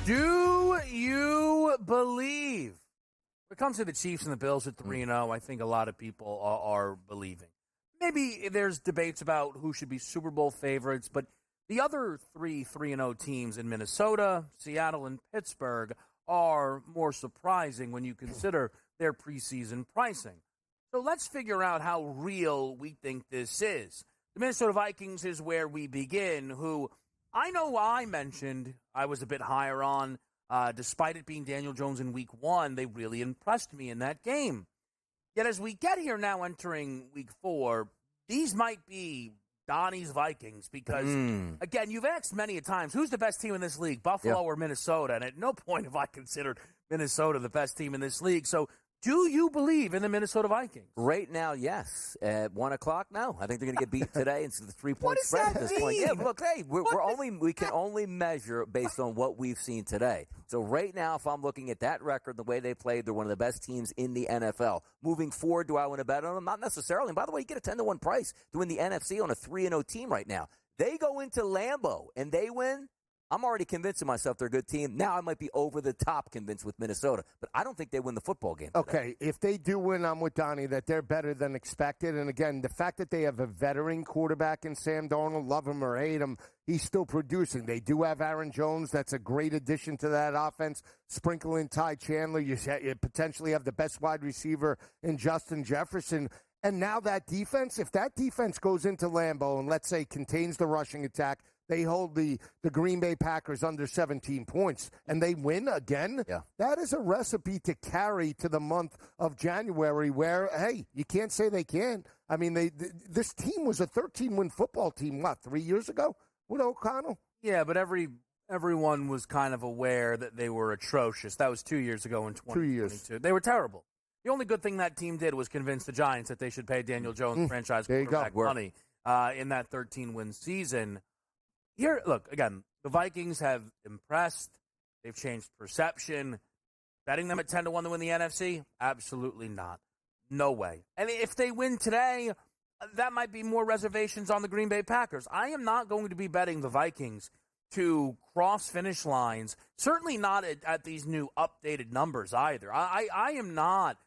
Do you believe? When it comes to the Chiefs and the Bills at 3-0, I think a lot of people are believing. Maybe there's debates about who should be Super Bowl favorites, but the other 3-0 teams in Minnesota, Seattle, and Pittsburgh are more surprising when you consider their preseason pricing. So let's figure out how real we think this is. The Minnesota Vikings is where we begin, who I know I mentioned I was a bit higher on. Despite it being Daniel Jones in week 1, they really impressed me in that game. Yet as we get here now entering week 4, these might be Donnie's Vikings because, again, you've asked many a times, who's the best team in this league, Buffalo or Minnesota? And at no point have I considered Minnesota the best team in this league. So do you believe in the Minnesota Vikings? Right now, yes. At 1 o'clock, no. I think they're going to get beat today instead of the 3-point spread at this point. Yeah, look, hey, we can only measure based on what we've seen today. So right now, if I'm looking at that record, the way they played, they're one of the best teams in the NFL. Moving forward, do I want to bet on them? Not necessarily. And by the way, you get a 10-1 price to win the NFC on a 3-0 team right now. They go into Lambeau and they win. I'm already convincing myself they're a good team. Now I might be over the top convinced with Minnesota, but I don't think they win the football game today. Okay, if they do win, I'm with Donnie that they're better than expected. And again, the fact that they have a veteran quarterback in Sam Darnold, love him or hate him, he's still producing. They do have Aaron Jones. That's a great addition to that offense. Sprinkle in Ty Chandler. You potentially have the best wide receiver in Justin Jefferson. And now that defense, if that defense goes into Lambeau and let's say contains the rushing attack, they hold the Green Bay Packers under 17 points, and they win again. Yeah. That is a recipe to carry to the month of January where, hey, you can't say they can't. I mean, this team was a 13-win football team, 3 years ago with O'Connell? Yeah, but everyone was kind of aware that they were atrocious. That was 2 years ago in 2022. 2 years. They were terrible. The only good thing that team did was convince the Giants that they should pay Daniel Jones franchise quarterback money in that 13-win season. Here, look, again, the Vikings have impressed. They've changed perception. Betting them at 10-1 to win the NFC? Absolutely not. No way. And if they win today, that might be more reservations on the Green Bay Packers. I am not going to be betting the Vikings to cross finish lines, certainly not at these new updated numbers either. I am not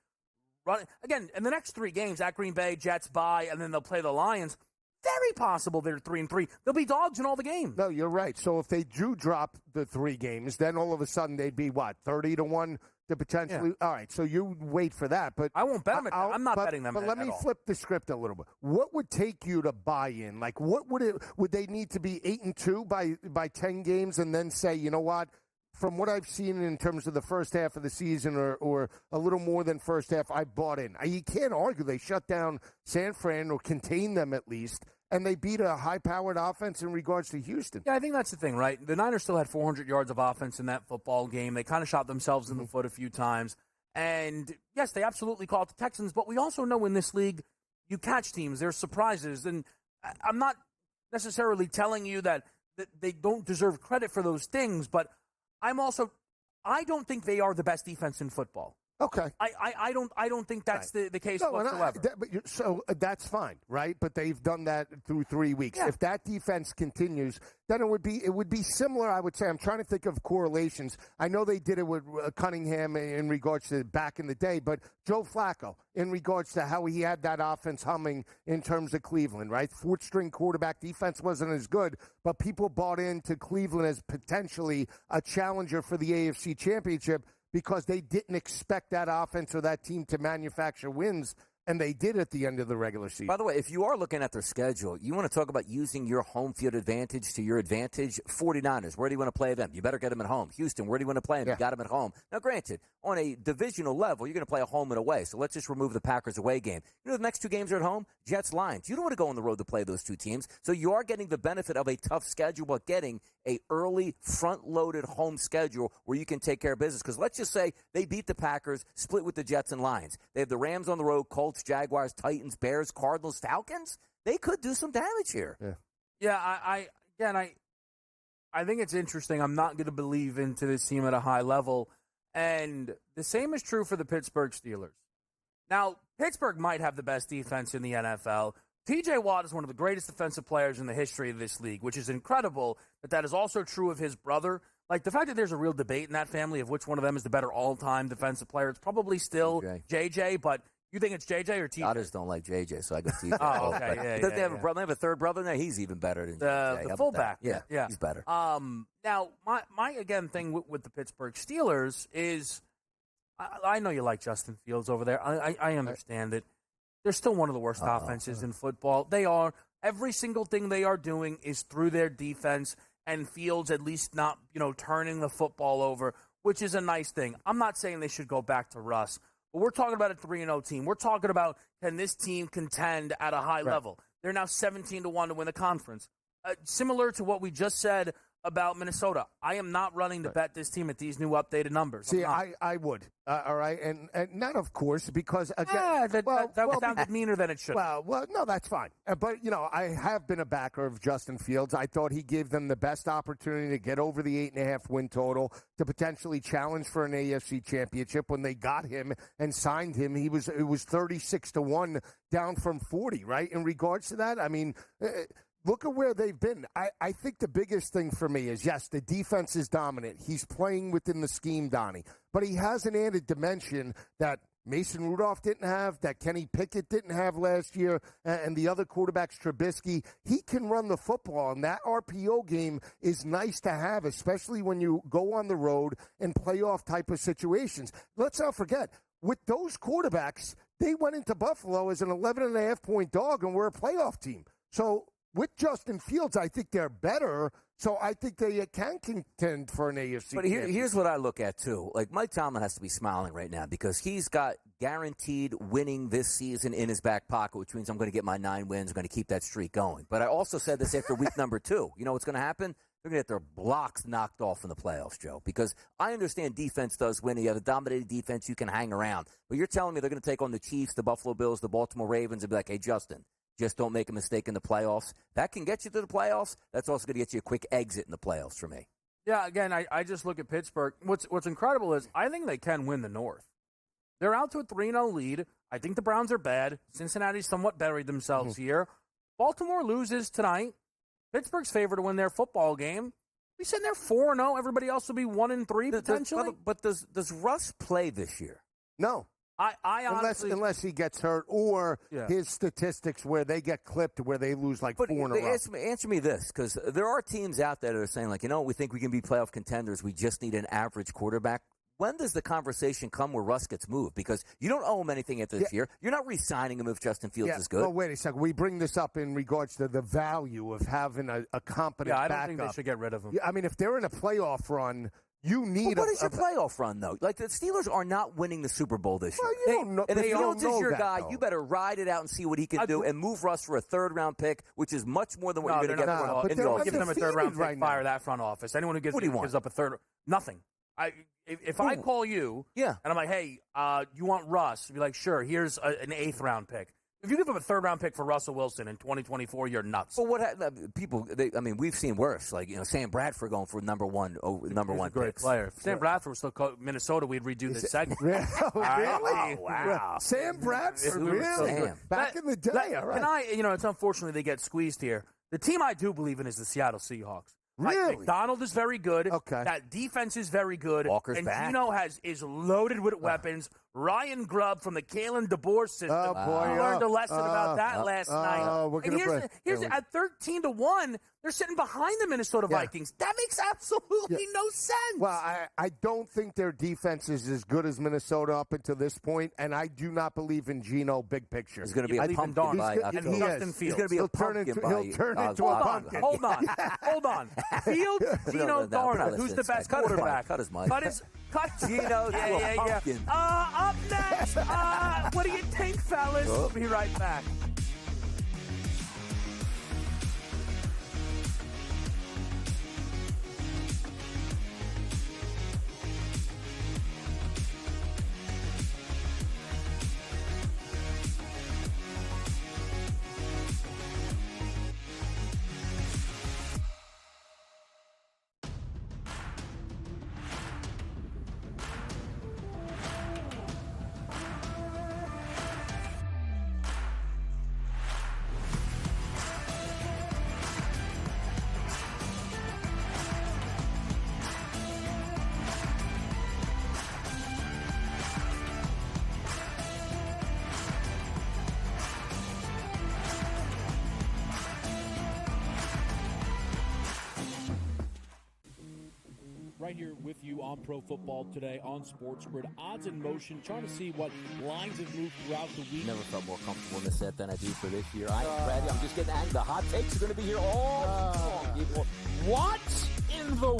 running. Again, in the next 3 games, at Green Bay, Jets bye, and then they'll play the Lions. Very possible they're 3-3. They'll be dogs in all the games. No, you're right. So if they do drop the 3 games, then all of a sudden they'd be, 30-1 to potentially. Yeah. All right, so you wait for that. But I won't bet them. I'm not betting them. But let me flip the script a little bit. What would take you to buy in? Like, what would they need to be 8-2 by 10 games, and then say, you know what? From what I've seen in terms of the first half of the season or a little more than first half, I bought in. You can't argue they shut down San Fran or contain them at least, and they beat a high-powered offense in regards to Houston. Yeah, I think that's the thing, right? The Niners still had 400 yards of offense in that football game. They kind of shot themselves in the foot a few times. And, yes, they absolutely caught the Texans, but we also know in this league you catch teams. There's surprises. And I'm not necessarily telling you that they don't deserve credit for those things, but I don't think they are the best defense in football. Okay. I don't think that's the case whatsoever. So that's fine, right? But they've done that through 3 weeks. Yeah. If that defense continues, then it would be similar, I would say. I'm trying to think of correlations. I know they did it with Cunningham in regards to back in the day, but Joe Flacco in regards to how he had that offense humming in terms of Cleveland, right? 4th-string quarterback defense wasn't as good, but people bought into Cleveland as potentially a challenger for the AFC Championship because they didn't expect that offense or that team to manufacture wins, and they did at the end of the regular season. By the way, if you are looking at their schedule, you want to talk about using your home field advantage to your advantage. 49ers, where do you want to play them? You better get them at home. Houston, where do you want to play them? Yeah. You got them at home. Now, granted, on a divisional level, you're going to play a home and away, so let's just remove the Packers away game. You know, the next 2 games are at home, Jets, Lions. You don't want to go on the road to play those 2 teams, so you are getting the benefit of a tough schedule, but getting a early, front-loaded home schedule where you can take care of business. Because let's just say they beat the Packers, split with the Jets and Lions. They have the Rams on the road, Colts, Jaguars, Titans, Bears, Cardinals, Falcons. They could do some damage here. Yeah, I think it's interesting. I'm not going to believe into this team at a high level. And the same is true for the Pittsburgh Steelers. Now, Pittsburgh might have the best defense in the NFL. T.J. Watt is one of the greatest defensive players in the history of this league, which is incredible that is also true of his brother. Like, the fact that there's a real debate in that family of which one of them is the better all-time defensive player, it's probably still JJ, but you think it's JJ or TJ? Others don't like JJ, so I go TJ. Oh, okay. Doesn't they have a brother? They have a third brother there? He's even better than JJ. The fullback. Yeah, he's better. Now, my again, thing with the Pittsburgh Steelers is I know you like Justin Fields over there. I understand it. They're still one of the worst offenses in football. They are. Every single thing they are doing is through their defense, and Fields at least not, turning the football over, which is a nice thing. I'm not saying they should go back to Russ, but we're talking about a 3-0 team. We're talking about, can this team contend at a high level? They're now 17-1 to win the conference. Similar to what we just said about Minnesota. I am not running to bet this team at these new updated numbers. See, I would. All right, and not of course because again, that sounded meaner than it should. Well, no, that's fine. But I have been a backer of Justin Fields. I thought he gave them the best opportunity to get over the 8.5 win total to potentially challenge for an AFC championship. When they got him and signed him, it was 36-1 down from 40. Right in regards to that, I mean. Look at where they've been. I think the biggest thing for me is, yes, the defense is dominant. He's playing within the scheme, Donnie. But he has an added dimension that Mason Rudolph didn't have, that Kenny Pickett didn't have last year, and the other quarterbacks, Trubisky. He can run the football, and that RPO game is nice to have, especially when you go on the road and playoff type of situations. Let's not forget, with those quarterbacks, they went into Buffalo as an 11.5-point dog and were a playoff team. So with Justin Fields, I think they're better, so I think they can contend for an AFC. But here's what I look at, too. Like, Mike Tomlin has to be smiling right now because he's got guaranteed winning this season in his back pocket, which means I'm going to get my 9 wins. I'm going to keep that streak going. But I also said this after week number 2. You know what's going to happen? They're going to get their blocks knocked off in the playoffs, Joe, because I understand defense does win. You have a dominated defense. You can hang around. But you're telling me they're going to take on the Chiefs, the Buffalo Bills, the Baltimore Ravens, and be like, hey, Justin, just don't make a mistake in the playoffs. That can get you to the playoffs. That's also going to get you a quick exit in the playoffs for me. Yeah, again, I just look at Pittsburgh. What's incredible is I think they can win the North. They're out to a 3-0 lead. I think the Browns are bad. Cincinnati somewhat buried themselves here. Baltimore loses tonight. Pittsburgh's favored to win their football game. We said they're 4-0. Everybody else will be 1-3 potentially. But does Russ play this year? No. I honestly, unless he gets hurt or his statistics where they get clipped where they lose like 4 in a row. Answer me this, because there are teams out there that are saying, like, we think we can be playoff contenders. We just need an average quarterback. When does the conversation come where Russ gets moved? Because you don't owe him anything after this year. You're not re-signing him if Justin Fields is good. Well, wait a second. We bring this up in regards to the value of having a competent backup. I don't think they should get rid of him. I mean, if they're in a playoff run, you need what is your playoff run, though? Like, the Steelers are not winning the Super Bowl this year. Well, you don't know. And if Fields is your guy, though. you better ride it out and see what he can do and move Russ for a third-round pick, which is much more than what you're going to get for but they're giving them a third-round pick. Fire that front office. Anyone who gives up a third, nothing. If I call you and I'm like, hey, you want Russ? You'd be like, sure, here's an 8th-round pick. If you give up a 3rd-round pick for Russell Wilson in 2024, you're nuts. Well, we've seen worse. Like, Sam Bradford going for number one great player. If Sam Bradford was still Minnesota, we'd redo this segment. Really? Oh, wow. Sam Bradford, really? Back in the day, all right. It's unfortunately they get squeezed here. The team I do believe in is the Seattle Seahawks. Really? McDonald is very good. Okay. That defense is very good. Walker's and back. Gino is loaded with weapons. Ryan Grubb from the Kalen DeBoer system. Oh, boy. Learned a lesson about that last night. Here's at 13-1, they're sitting behind the Minnesota Vikings. That makes absolutely no sense. Well, I don't think their defense is as good as Minnesota up until this point, and I do not believe in Gino big picture. He's going to be a pumpkin by Justin Fields. He's going to be a pumpkin He'll turn into a pumpkin. Hold on. Fields, Gino, Darnold. Who's the best quarterback? Cut his mic. Cut Gino to a pumpkin. Up next, what do you think, fellas? We'll be right back. right here with you on Pro Football Today on SportsGrid. Odds in motion, trying to see what lines have moved throughout the week. Never felt more comfortable in this set than I do for this year. I am ready. I'm just getting angry. The hot takes are going to be here all long, people. What in the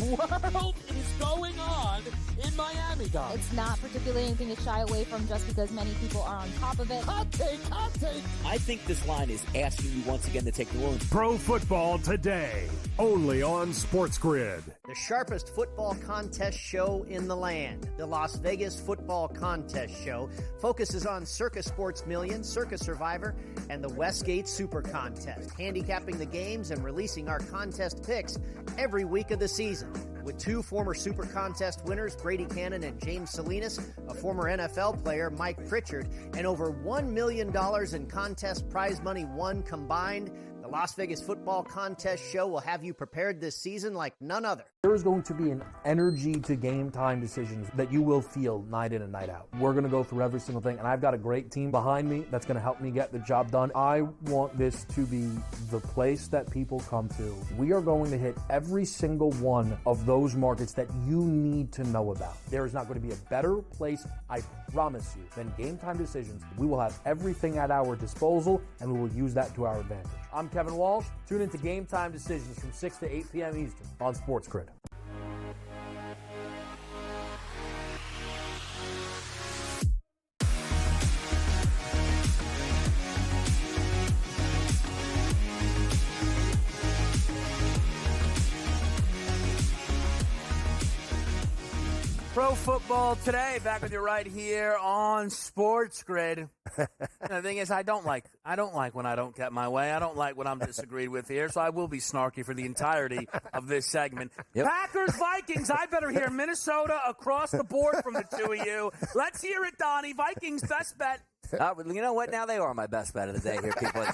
world is going on in Miami, guys? It's not particularly anything to shy away from just because many people are on top of it. Hot take, hot take. I think this line is asking you once again to take New Orleans. Pro Football Today, only on SportsGrid. The sharpest football contest show in the land, the Las Vegas Football Contest Show, focuses on Circus Sports Million, Circus Survivor, and the Westgate Super Contest, handicapping the games and releasing our contest picks every week of the season. With two former Super Contest winners, Brady Cannon and James Salinas, a former NFL player, Mike Pritchard, and over $1 million in contest prize money won combined, the Las Vegas Football Contest Show will have you prepared this season like none other. There is going to be an energy to game time decisions that you will feel night in and night out. We're going to go through every single thing, and I've got a great team behind me that's going to help me get the job done. I want this to be the place that people come to. We are going to hit every single one of those markets that you need to know about. There is not going to be a better place, I promise you, than game time decisions. We will have everything at our disposal, and we will use that to our advantage. I'm Kevin Walsh. Tune into Game Time Decisions from 6 to 8 p.m. Eastern on SportsGrid. Pro Football Today, back with you right here on SportsGrid. The thing is, I don't like when I don't get my way. I don't like when I'm disagreed with here, so I will be snarky for the entirety of this segment. Yep. Packers, Vikings, I better hear Minnesota across the board from the two of you. Let's hear it, Donnie. Vikings, best bet. You know what? Now they are my best bet of the day here, people.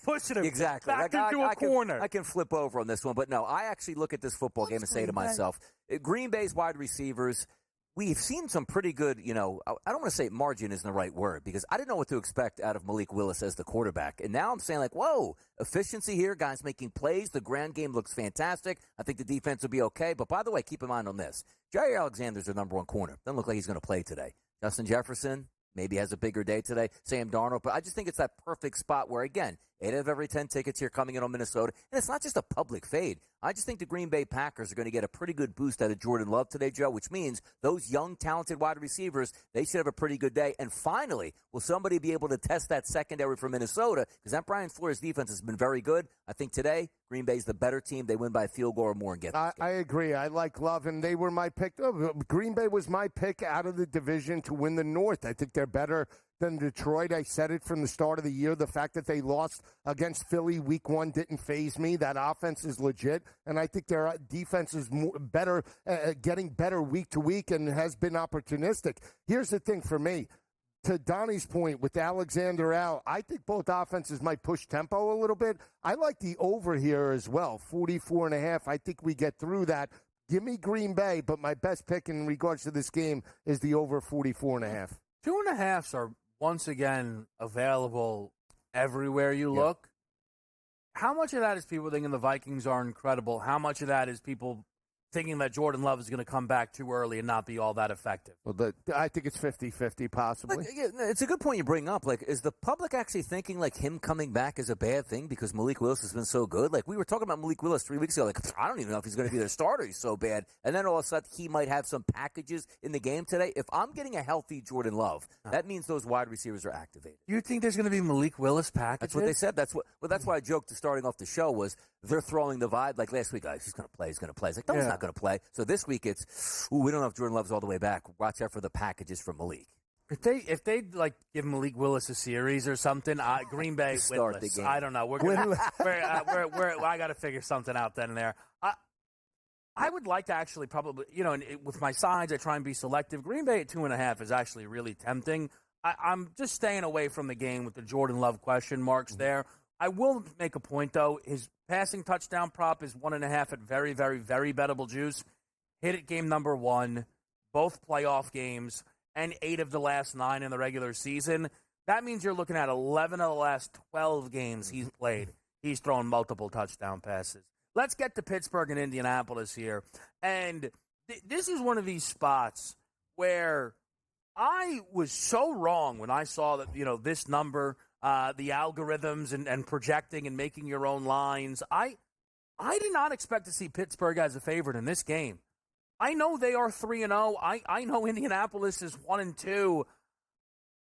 Pushing him exactly. back into a corner. I can flip over on this one, but no, I actually look at this football game and say to myself, Green Bay's wide receivers, we've seen some pretty good, I don't want to say margin isn't the right word because I didn't know what to expect out of Malik Willis as the quarterback. And now I'm saying whoa, efficiency here, guys making plays. The ground game looks fantastic. I think the defense will be okay. But by the way, keep in mind on this, Jair Alexander's their number one corner. Doesn't look like he's going to play today. Justin Jefferson maybe has a bigger day today. Sam Darnold. But I just think it's that perfect spot where, again, 8 out of every 10 tickets here coming in on Minnesota. And it's not just a public fade. I just think the Green Bay Packers are going to get a pretty good boost out of Jordan Love today, Joe, which means those young, talented wide receivers, they should have a pretty good day. And finally, will somebody be able to test that secondary for Minnesota? Because that Brian Flores defense has been very good. I think today, Green Bay's the better team. They win by a field goal or more and get this game. I agree. I like Love, and they were my pick. Green Bay was my pick out of the division to win the North. I think they're better than Detroit. I said it from the start of the year. The fact that they lost against Philly week 1 didn't faze me. That offense is legit, and I think their defense is better, getting better week to week, and has been opportunistic. Here's the thing for me. To Donnie's point, with Alexander out, I think both offenses might push tempo a little bit. I like the over here as well, 44.5. I think we get through that. Give me Green Bay, but my best pick in regards to this game is the over 44.5. 2.5s are once again available everywhere you look. How much of that is people thinking the Vikings are incredible? How much of that is people thinking that Jordan Love is going to come back too early and not be all that effective? Well, I think it's 50-50 possibly. It's a good point you bring up. Is the public actually thinking him coming back is a bad thing because Malik Willis has been so good? We were talking about Malik Willis 3 weeks ago. I don't even know if he's going to be their starter. He's so bad. And then all of a sudden he might have some packages in the game today. If I'm getting a healthy Jordan Love, that means those wide receivers are activated. You think there's going to be Malik Willis packages? That's what they said. That's why I joked to starting off the show was they're throwing the vibe. Last week, he's going to play. He's going to play. It's no, he's not going to play. So this week it's, we don't know if Jordan Love's all the way back. Watch out for the packages from Malik. If they give Malik Willis a series or something, Green Bay start winless. The game. I don't know. I got to figure something out then and there. I would like to actually probably, with my sides, I try and be selective. Green Bay at 2.5 is actually really tempting. I'm just staying away from the game with the Jordan Love question marks there. I will make a point, though. His passing touchdown prop is 1.5 at very, very, very bettable juice. Hit it game number 1, both playoff games, and 8 of the last 9 in the regular season. That means you're looking at 11 of the last 12 games he's played. He's thrown multiple touchdown passes. let's get to Pittsburgh and Indianapolis here. And this is one of these spots where I was so wrong when I saw that, this number, the algorithms and projecting and making your own lines. I did not expect to see Pittsburgh as a favorite in this game. I know they are 3-0. I know Indianapolis is 1-2.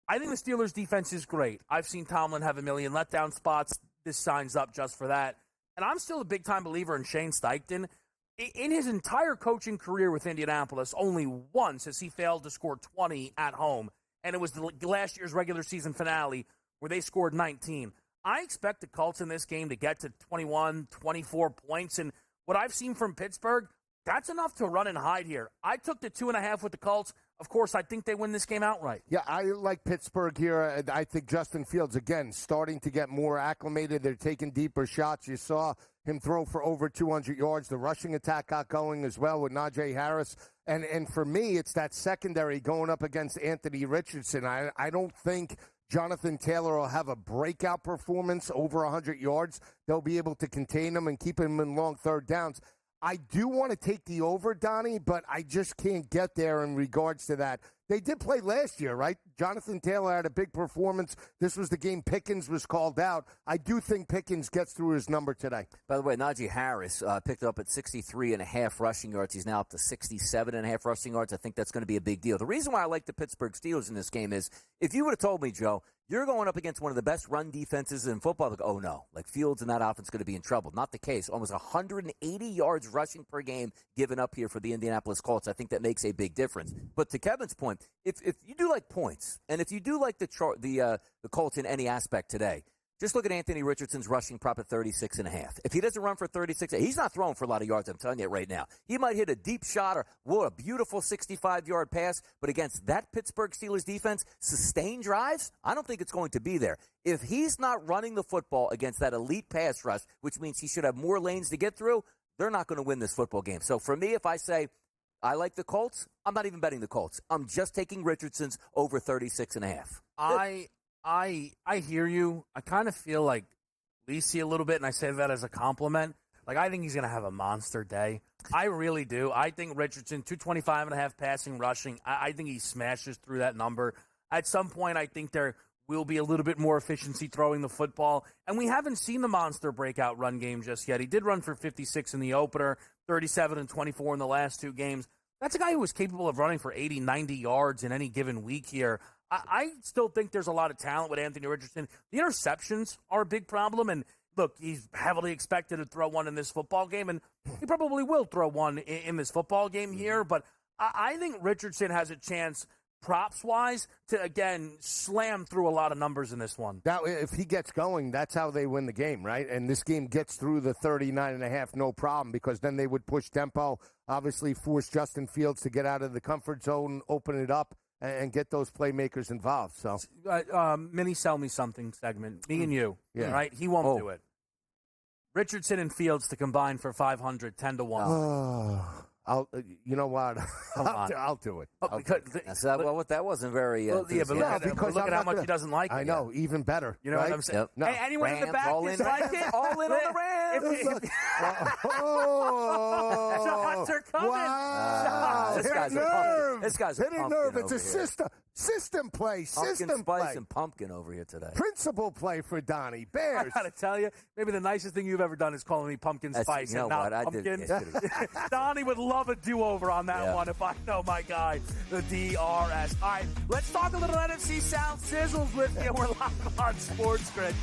I think the Steelers' defense is great. I've seen Tomlin have a million letdown spots. This signs up just for that. And I'm still a big-time believer in Shane Steichen. In his entire coaching career with Indianapolis, only once has he failed to score 20 at home, and it was the last year's regular season finale where they scored 19. I expect the Colts in this game to get to 21, 24 points, and what I've seen from Pittsburgh, that's enough to run and hide here. I took the 2.5 with the Colts. Of course, I think they win this game outright. Yeah, I like Pittsburgh here. I think Justin Fields, again, starting to get more acclimated. They're taking deeper shots. You saw him throw for over 200 yards. The rushing attack got going as well with Najee Harris. And for me, it's that secondary going up against Anthony Richardson. I don't think Jonathan Taylor will have a breakout performance over 100 yards. They'll be able to contain him and keep him in long third downs. I do want to take the over, Donnie, but I just can't get there in regards to that. They did play last year, right? Jonathan Taylor had a big performance. This was the game Pickens was called out. I do think Pickens gets through his number today. By the way, Najee Harris picked up at 63.5 rushing yards. He's now up to 67.5 rushing yards. I think that's going to be a big deal. The reason why I like the Pittsburgh Steelers in this game is if you would have told me, Joe, you're going up against one of the best run defenses in football, like, oh, no, like Fields and that offense going to be in trouble. Not the case. Almost 180 yards rushing per game given up here for the Indianapolis Colts. I think that makes a big difference. But to Kevin's point, if you do like points, and if you do like the Colts in any aspect today, just look at Anthony Richardson's rushing prop at 36.5. If he doesn't run for 36, he's not throwing for a lot of yards, I'm telling you right now. He might hit a deep shot or, whoa, a beautiful 65-yard pass, but against that Pittsburgh Steelers defense, sustained drives, I don't think it's going to be there. If he's not running the football against that elite pass rush, which means he should have more lanes to get through, they're not going to win this football game. So for me, if I say I like the Colts, I'm not even betting the Colts. I'm just taking Richardson's over 36.5. I hear you. I kind of feel like Lisi a little bit, and I say that as a compliment. Like, I think he's going to have a monster day. I really do. I think Richardson, 225.5 passing, rushing. I think he smashes through that number. At some point, I think there will be a little bit more efficiency throwing the football. And we haven't seen the monster breakout run game just yet. He did run for 56 in the opener, 37 and 24 in the last two games. That's a guy who was capable of running for 80, 90 yards in any given week here. I still think there's a lot of talent with Anthony Richardson. The interceptions are a big problem, and look, he's heavily expected to throw one in this football game, and he probably will throw one in this football game here, but I think Richardson has a chance, props-wise, to, again, slam through a lot of numbers in this one. Now, if he gets going, that's how they win the game, right? And this game gets through the 39.5, no problem, because then they would push tempo, obviously force Justin Fields to get out of the comfort zone, open it up, and get those playmakers involved. So, mini sell me something segment. Me and you, yeah. Right? He won't do it. Richardson and Fields to combine for 500, 10-1. You know what? I'll do it. That wasn't very. Because look at how much he doesn't like it. I know, even better. You know what I'm saying? Yep. No. Hey, anyone in the back all like it? All in on the Rams. Shots are coming. Wow. This guy's a hitting nerve. It's a system play. Pumpkin spice and pumpkin over here today. Principal play for Donnie. Bears. I got to tell you, maybe the nicest thing you've ever done is calling me pumpkin spice and not pumpkin. Donnie would love a do-over on that one if I know my guy, the DRS. All right, let's talk a little NFC South sizzles with you. We're live on SportsGrid.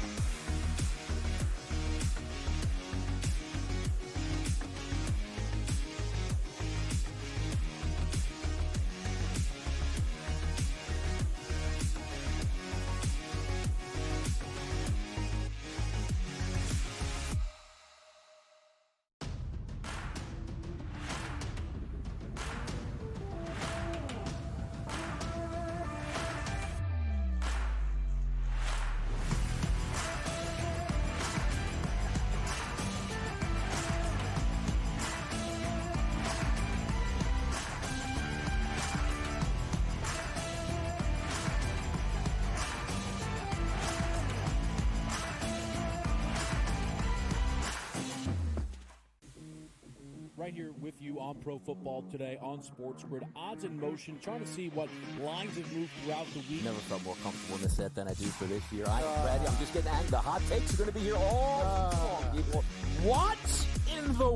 right here with you on Pro Football Today on SportsGrid. Odds in motion, trying to see what lines have moved throughout the week. Never felt more comfortable in this set than I do for this year. I am ready. I'm just getting angry. The hot takes are going to be here all long, people. What in the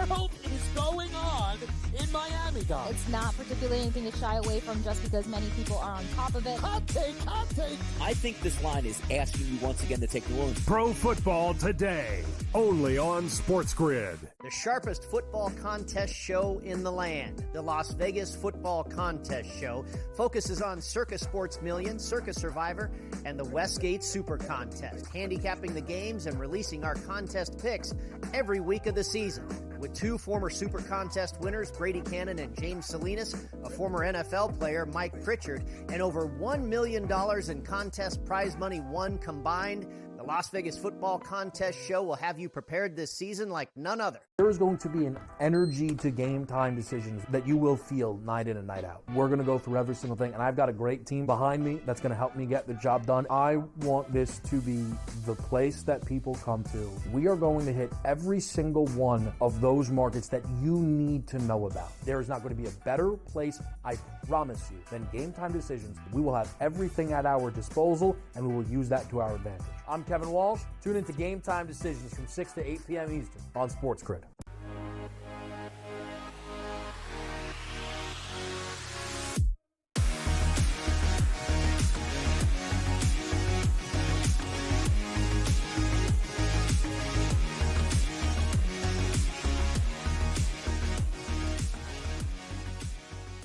world is going on in Miami, guys? It's not particularly anything to shy away from just because many people are on top of it. Hot take, hot take. I think this line is asking you once again to take New Orleans. Pro Football Today, only on SportsGrid. The sharpest football contest show in the land, the Las Vegas Football Contest Show, focuses on Circus Sports Million, Circus Survivor, and the Westgate Super Contest, handicapping the games and releasing our contest picks every week of the season. With two former Super Contest winners, Brady Cannon and James Salinas, a former NFL player, Mike Pritchard, and over $1 million in contest prize money won combined, the Las Vegas Football Contest Show will have you prepared this season like none other. There is going to be an energy to game time decisions that you will feel night in and night out. We're going to go through every single thing, and I've got a great team behind me that's going to help me get the job done. I want this to be the place that people come to. We are going to hit every single one of those markets that you need to know about. There is not going to be a better place, I promise you, than Game Time Decisions. We will have everything at our disposal, and we will use that to our advantage. I'm Kevin Walsh. Tune into Game Time Decisions from 6 to 8 p.m. Eastern on SportsGrid.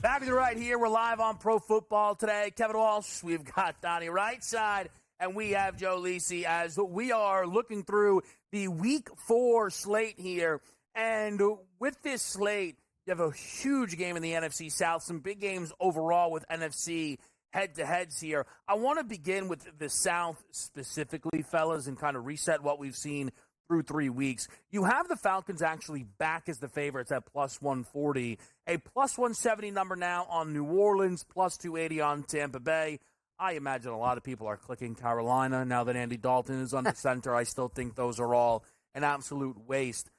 Back to the right here. We're live on Pro Football Today. Kevin Walsh, we've got Donnie Rightside, and we have Joe Lisi as we are looking through the Week 4 slate here. And with this slate, you have a huge game in the NFC South, some big games overall with NFC head-to-heads here. I want to begin with the South specifically, fellas, and kind of reset what we've seen through 3 weeks. You have the Falcons actually back as the favorites at plus 140, a plus 170 number now on New Orleans, plus 280 on Tampa Bay. I imagine a lot of people are clicking Carolina now that Andy Dalton is under center. I still think those are all an absolute waste.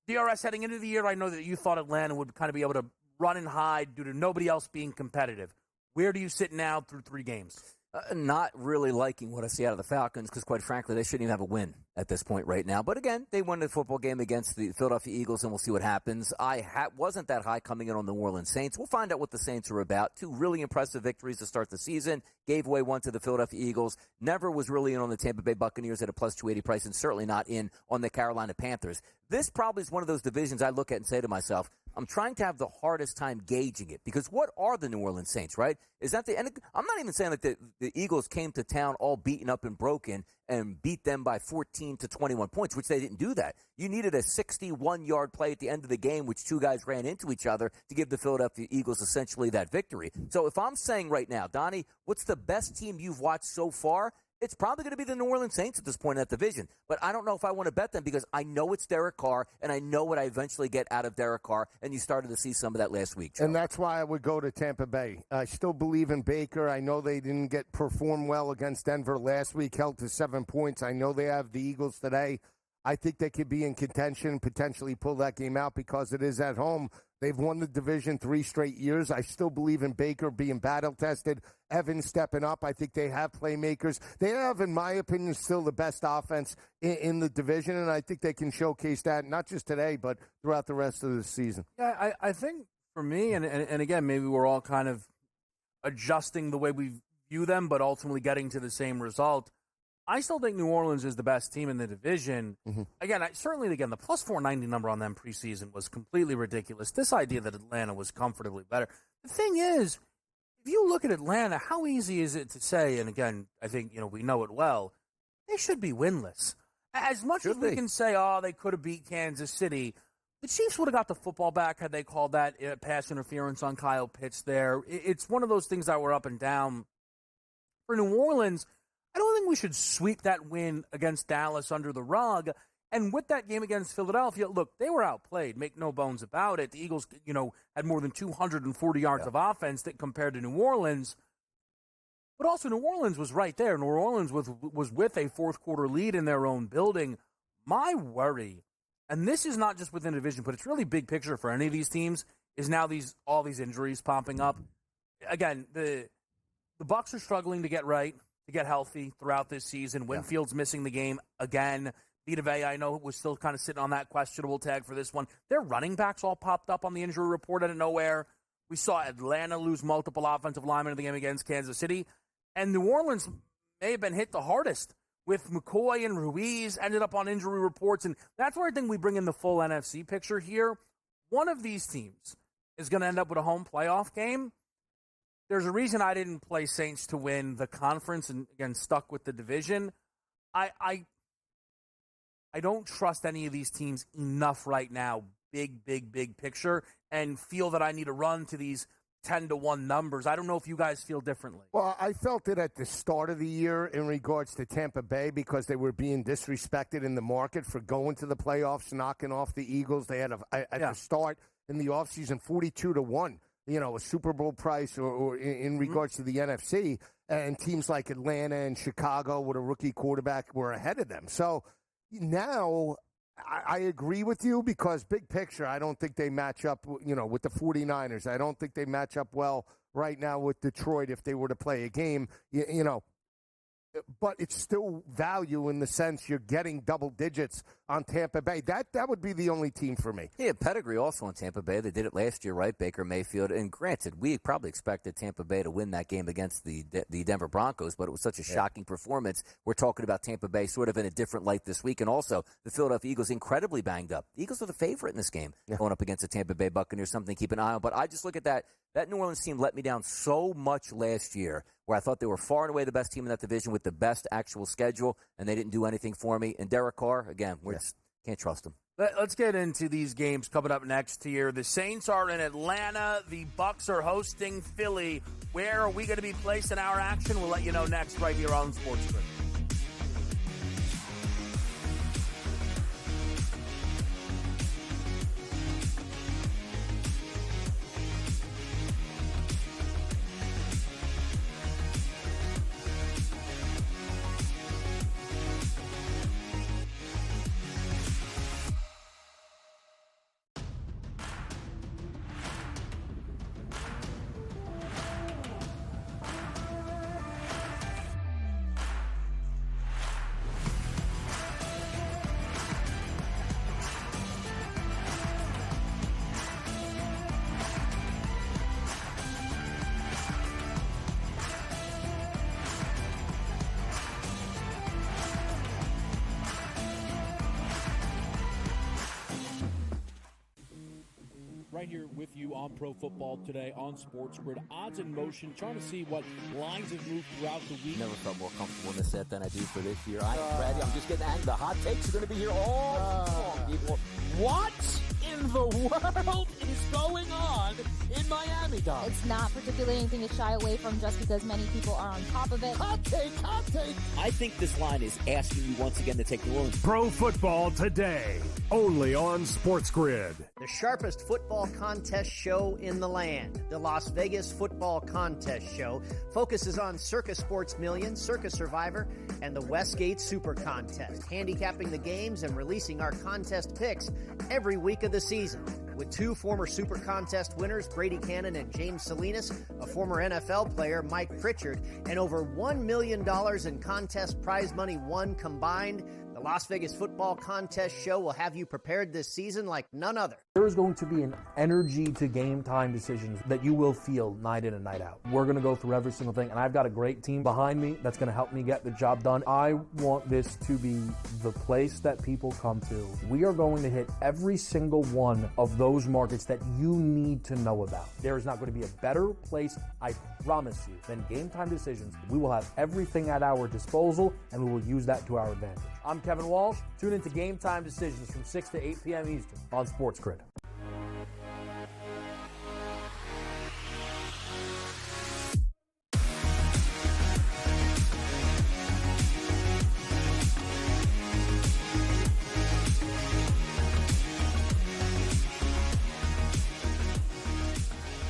DRS heading into the year, I know that you thought Atlanta would kind of be able to run and hide due to nobody else being competitive. Where do you sit now through 3 games? Not really liking what I see out of the Falcons because, quite frankly, they shouldn't even have a win at this point right now. But, again, they won the football game against the Philadelphia Eagles, and we'll see what happens. I wasn't that high coming in on the New Orleans Saints. We'll find out what the Saints are about. 2 really impressive victories to start the season. Gave away one to the Philadelphia Eagles. Never was really in on the Tampa Bay Buccaneers at a plus 280 price, and certainly not in on the Carolina Panthers. This probably is one of those divisions I look at and say to myself, I'm trying to have the hardest time gauging it because what are the New Orleans Saints, right? Is that and I'm not even saying that the Eagles came to town all beaten up and broken and beat them by 14 to 21 points, which they didn't do that. You needed a 61-yard play at the end of the game, which 2 guys ran into each other to give the Philadelphia Eagles essentially that victory. So if I'm saying right now, Donnie, what's the best team you've watched so far? It's probably going to be the New Orleans Saints at this point in that division. But I don't know if I want to bet them because I know it's Derek Carr, and I know what I eventually get out of Derek Carr, and you started to see some of that last week, Joe. And that's why I would go to Tampa Bay. I still believe in Baker. I know they didn't perform well against Denver last week, held to 7 points. I know they have the Eagles today. I think they could be in contention, potentially pull that game out because it is at home. They've won the division 3 straight years. I still believe in Baker being battle-tested. Evans stepping up. I think they have playmakers. They have, in my opinion, still the best offense in the division, and I think they can showcase that not just today but throughout the rest of the season. Yeah, I think for me, and again, maybe we're all kind of adjusting the way we view them, but ultimately getting to the same result. I still think New Orleans is the best team in the division. Mm-hmm. Again, the plus 490 number on them preseason was completely ridiculous. This idea that Atlanta was comfortably better. The thing is, if you look at Atlanta, how easy is it to say, and again, I think we know it well, they should be winless. As much as we can say, they could have beat Kansas City, the Chiefs would have got the football back had they called that pass interference on Kyle Pitts there. It's one of those things that were up and down. For New Orleans, I don't think we should sweep that win against Dallas under the rug. And with that game against Philadelphia, look, they were outplayed. Make no bones about it. The Eagles, had more than 240 yards of offense that compared to New Orleans. But also New Orleans was right there. New Orleans was with a fourth-quarter lead in their own building. My worry and this is not just within a division, but it's really big picture for any of these teams, is now all these injuries popping up. Again, the Bucs are struggling to get healthy throughout this season. Winfield's missing the game again. Vita Vea, I know, was still kind of sitting on that questionable tag for this one. Their running backs all popped up on the injury report out of nowhere. We saw Atlanta lose multiple offensive linemen in the game against Kansas City. And New Orleans may have been hit the hardest with McCoy and Ruiz ended up on injury reports. And that's where I think we bring in the full NFC picture here. One of these teams is going to end up with a home playoff game. There's a reason I didn't play Saints to win the conference and, again, stuck with the division. I don't trust any of these teams enough right now, big picture, and feel that I need to run to these 10-1 numbers. I don't know if you guys feel differently. Well, I felt it at the start of the year in regards to Tampa Bay because they were being disrespected in the market for going to the playoffs, knocking off the Eagles. They had the start in the offseason 42-1, a Super Bowl price or in regards to the NFC, and teams like Atlanta and Chicago with a rookie quarterback were ahead of them. So now I agree with you because big picture, I don't think they match up, with the 49ers. I don't think they match up well right now with Detroit if they were to play a game, but it's still value in the sense you're getting double digits on Tampa Bay. That would be the only team for me. Yeah, pedigree also on Tampa Bay. They did it last year, right? Baker Mayfield. And granted, we probably expected Tampa Bay to win that game against the Denver Broncos, but it was such a shocking performance. We're talking about Tampa Bay sort of in a different light this week. And also, the Philadelphia Eagles incredibly banged up. The Eagles are the favorite in this game going up against the Tampa Bay Buccaneers, something to keep an eye on. But I just look at that. That New Orleans team let me down so much last year where I thought they were far and away the best team in that division with the best actual schedule, and they didn't do anything for me. And Derek Carr, again, we just can't trust him. Let's get into these games coming up next here. The Saints are in Atlanta. The Bucs are hosting Philly. Where are we going to be placing our action? We'll let you know next right here on SportsGrid. Right here with you on Pro Football Today on SportsGrid. Odds in motion, trying to see what lines have moved throughout the week. Never felt more comfortable in this set than I do for this year. I am ready. I'm just getting angry. The hot takes are going to be here all long, people. What in the world is going on in Miami, Don? It's not particularly anything to shy away from just because many people are on top of it. Hot take. I think this line is asking you once again to take New Orleans. Pro Football Today, only on SportsGrid. The sharpest football contest show in the land, the Las Vegas Football Contest Show, focuses on Circa Sports Million, Circa Survivor, and the Westgate Super Contest, handicapping the games and releasing our contest picks every week of the season. With two former Super Contest winners, Brady Cannon and James Salinas, a former NFL player, Mike Pritchard, and over $1 million in contest prize money won combined, the Las Vegas Football Contest Show will have you prepared this season like none other. There is going to be an energy to game time decisions that you will feel night in and night out. We're going to go through every single thing, and I've got a great team behind me that's going to help me get the job done. I want this to be the place that people come to. We are going to hit every single one of those markets that you need to know about. There is not going to be a better place, I promise you, than game time decisions. We will have everything at our disposal, and we will use that to our advantage. I'm Kevin Walsh. Tune into Game Time Decisions from 6 to 8 p.m. Eastern on SportsGrid.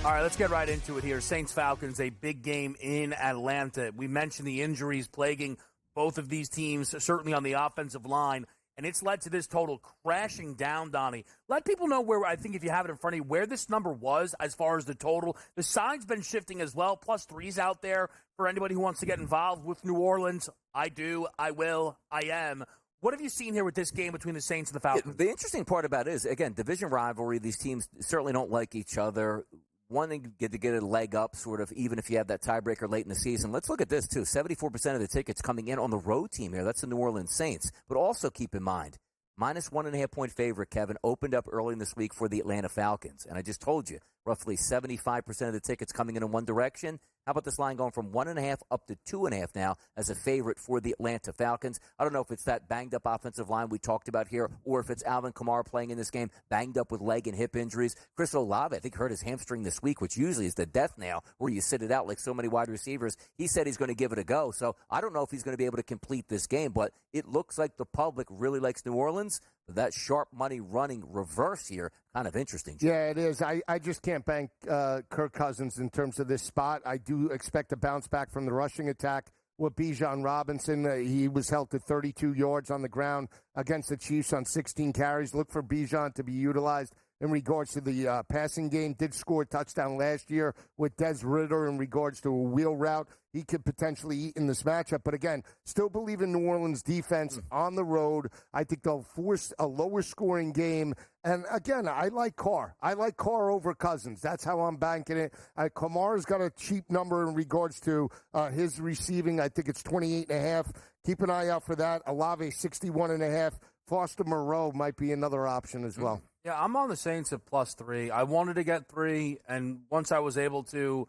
All right, let's get right into it here. Saints-Falcons, a big game in Atlanta. We mentioned the injuries plaguing both of these teams, certainly on the offensive line. and it's led to this total crashing down, Donnie. Let people know where, I think if you have it in front of you, where this number was as far as the total. The side's been shifting as well, plus threes out there for anybody who wants to get involved with New Orleans. I do, I will, I am. What have you seen here with this game between the Saints and the Falcons? The interesting part about it is, again, division rivalry. These teams certainly don't like each other. Wanting to get a leg up, sort of, even if you have that tiebreaker late in the season. Let's look at this, too. 74% of the tickets coming in on the road team here. That's the New Orleans Saints. But also keep in mind, minus 1.5-point favorite, Kevin, opened up early in this week for the Atlanta Falcons. And I just told you, roughly 75% of the tickets coming in one direction. How about this line going from 1.5 up to 2.5 now as a favorite for the Atlanta Falcons? I don't know if it's that banged-up offensive line we talked about here or if it's Alvin Kamara playing in this game, banged up with leg and hip injuries. Chris Olave, I think, hurt his hamstring this week, which usually is the death nail where you sit it out like so many wide receivers. He said he's going to give it a go. So I don't know if he's going to be able to complete this game, but it looks like the public really likes New Orleans. That sharp money running reverse here, kind of interesting. Yeah, it is. I just can't bank Kirk Cousins in terms of this spot. I do expect a bounce back from the rushing attack with Bijan Robinson. He was held to 32 yards on the ground against the Chiefs on 16 carries. Look for Bijan to be utilized in regards to the passing game. Did score a touchdown last year with Des Ridder in regards to a wheel route. He could potentially eat in this matchup. But again, still believe in New Orleans defense on the road. I think they'll force a lower scoring game. And again, I like Carr. I like Carr over Cousins. That's how I'm banking it. Kamara's got a cheap number in regards to his receiving. I think it's 28.5. Keep an eye out for that. Olave, 61.5. Foster Moreau might be another option as well. Yeah, I'm on the Saints at +3. I wanted to get 3, and once I was able to,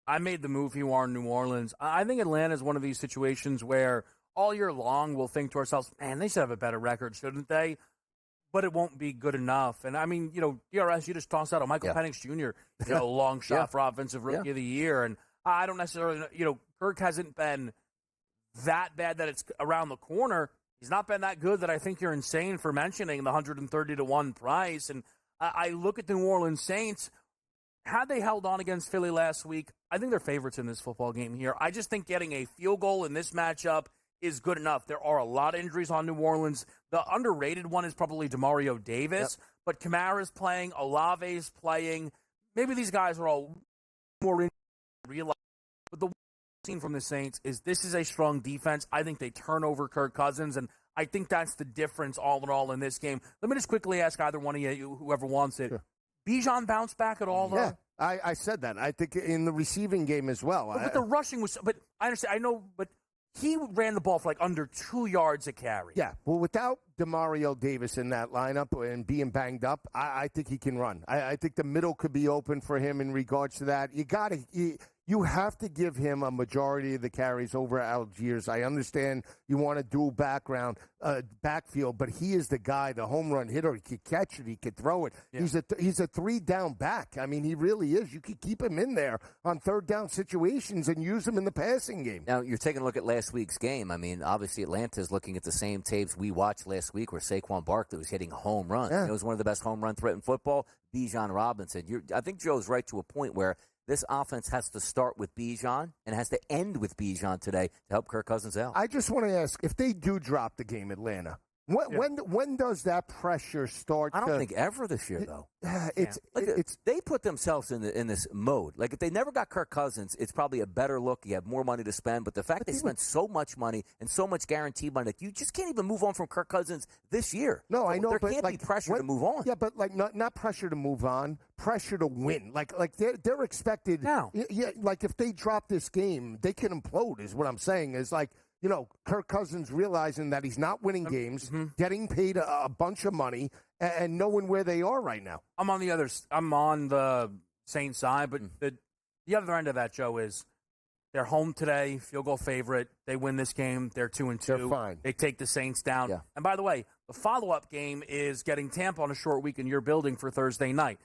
I made the move here in New Orleans. I think Atlanta is one of these situations where all year long we'll think to ourselves, man, they should have a better record, shouldn't they? But it won't be good enough. And, I mean, DRS, you just tossed out a Michael Penix Jr., long shot for Offensive Rookie of the Year. And I don't necessarily, Kirk hasn't been that bad that it's around the corner. He's not been that good that I think you're insane for mentioning the 130-1 price. And I look at the New Orleans Saints. Had they held on against Philly last week, I think they're favorites in this football game here. I just think getting a field goal in this matchup is good enough. There are a lot of injuries on New Orleans. The underrated one is probably DeMario Davis, but Kamara's playing, Olave's playing. Maybe these guys are all more in real. But the seen from the Saints is this is a strong defense. I think they turn over Kirk Cousins, and I think that's the difference all in all in this game. Let me just quickly ask either one of you, whoever wants it. Sure. Bijan bounce back at all, though? Yeah, I said that. I think in the receiving game as well. But the rushing was – but I understand. I know, but he ran the ball for like under 2 yards a carry. Yeah, well, without DeMario Davis in that lineup and being banged up, I think he can run. I think the middle could be open for him in regards to that. You have to give him a majority of the carries over Algiers. I understand you want a dual backfield, but he is the guy, the home run hitter. He could catch it. He could throw it. Yeah. He's a 3-down back. I mean, he really is. You could keep him in there on third-down situations and use him in the passing game. Now, you're taking a look at last week's game. I mean, obviously Atlanta's looking at the same tapes we watched last week where Saquon Barkley was hitting home runs. Yeah. It was one of the best home run threat in football. Bijan Robinson. I think Joe's right to a point where this offense has to start with Bijan and has to end with Bijan today to help Kirk Cousins out. I just want to ask, if they do drop the game, Atlanta, when does that pressure start? I don't think ever this year, though. They put themselves in this mode. Like, if they never got Kirk Cousins, it's probably a better look. You have more money to spend. But the fact they spent so much money and so much guaranteed money, like, you just can't even move on from Kirk Cousins this year. No, I know. There can't be pressure to move on. Yeah, but not pressure to move on, pressure to win. Like they're expected. Now. Yeah, like if they drop this game, they can implode. Is what I'm saying. Is like, Kirk Cousins realizing that he's not winning games, getting paid a bunch of money, and knowing where they are right now. I'm on the Saints side, but the other end of that, Joe, is they're home today, field goal favorite. They win this game. They're 2-2. They're fine. They take the Saints down. Yeah. And by the way, the follow-up game is getting Tampa on a short week in your building for Thursday night.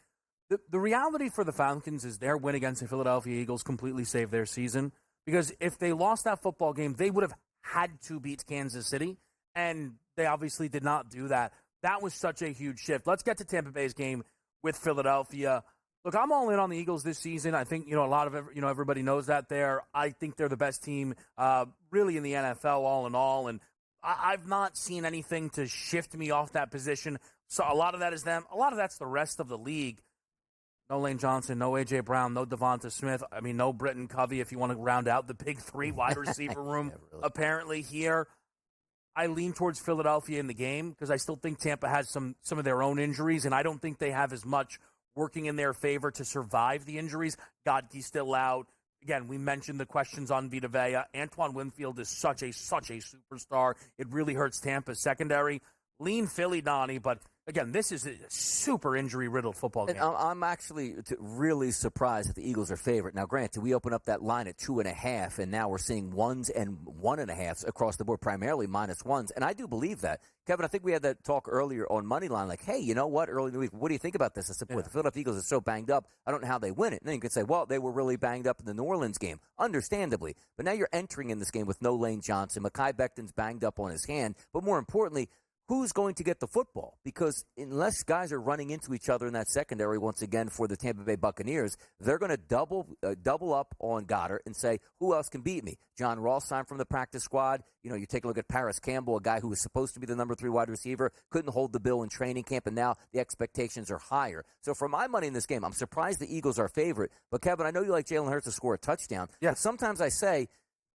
The reality for the Falcons is their win against the Philadelphia Eagles completely saved their season, because if they lost that football game, they would have had to beat Kansas City, and they obviously did not do that. That was such a huge shift. Let's get to Tampa Bay's game with Philadelphia. Look, I'm all in on the Eagles this season. I think, a lot of, everybody knows that I think they're the best team really in the NFL all in all. And I've not seen anything to shift me off that position. So a lot of that is them. A lot of that's the rest of the league. No Lane Johnson, no A.J. Brown, no Devonta Smith. I mean, no Britton Covey if you want to round out the big three wide receiver room. Really. Apparently here, I lean towards Philadelphia in the game because I still think Tampa has some of their own injuries, and I don't think they have as much working in their favor to survive the injuries. Godke's still out. Again, we mentioned the questions on Vita Vea. Antoine Winfield is such a superstar. It really hurts Tampa's secondary. Lean Philly, Donnie, but again, this is a super injury-riddled football game. And I'm actually really surprised that the Eagles are favorite. Now, granted, we open up that line at 2.5, and now we're seeing 1s and 1.5s across the board, primarily -1s, and I do believe that. Kevin, I think we had that talk earlier on Moneyline, like, hey, you know what, early in the week, what do you think about this? I said, boy, the Philadelphia Eagles are so banged up, I don't know how they win it. And then you could say, well, they were really banged up in the New Orleans game, understandably. But now you're entering in this game with no Lane Johnson. Mekhi Becton's banged up on his hand. But more importantly, who's going to get the football? Because unless guys are running into each other in that secondary once again for the Tampa Bay Buccaneers, they're going to double up on Goddard and say, who else can beat me? John Ross signed from the practice squad. You know, you take a look at Paris Campbell, a guy who was supposed to be the number 3 wide receiver, couldn't hold the bill in training camp, and now the expectations are higher. So for my money in this game, I'm surprised the Eagles are favorite. But, Kevin, I know you like Jalen Hurts to score a touchdown. Yeah. But sometimes I say,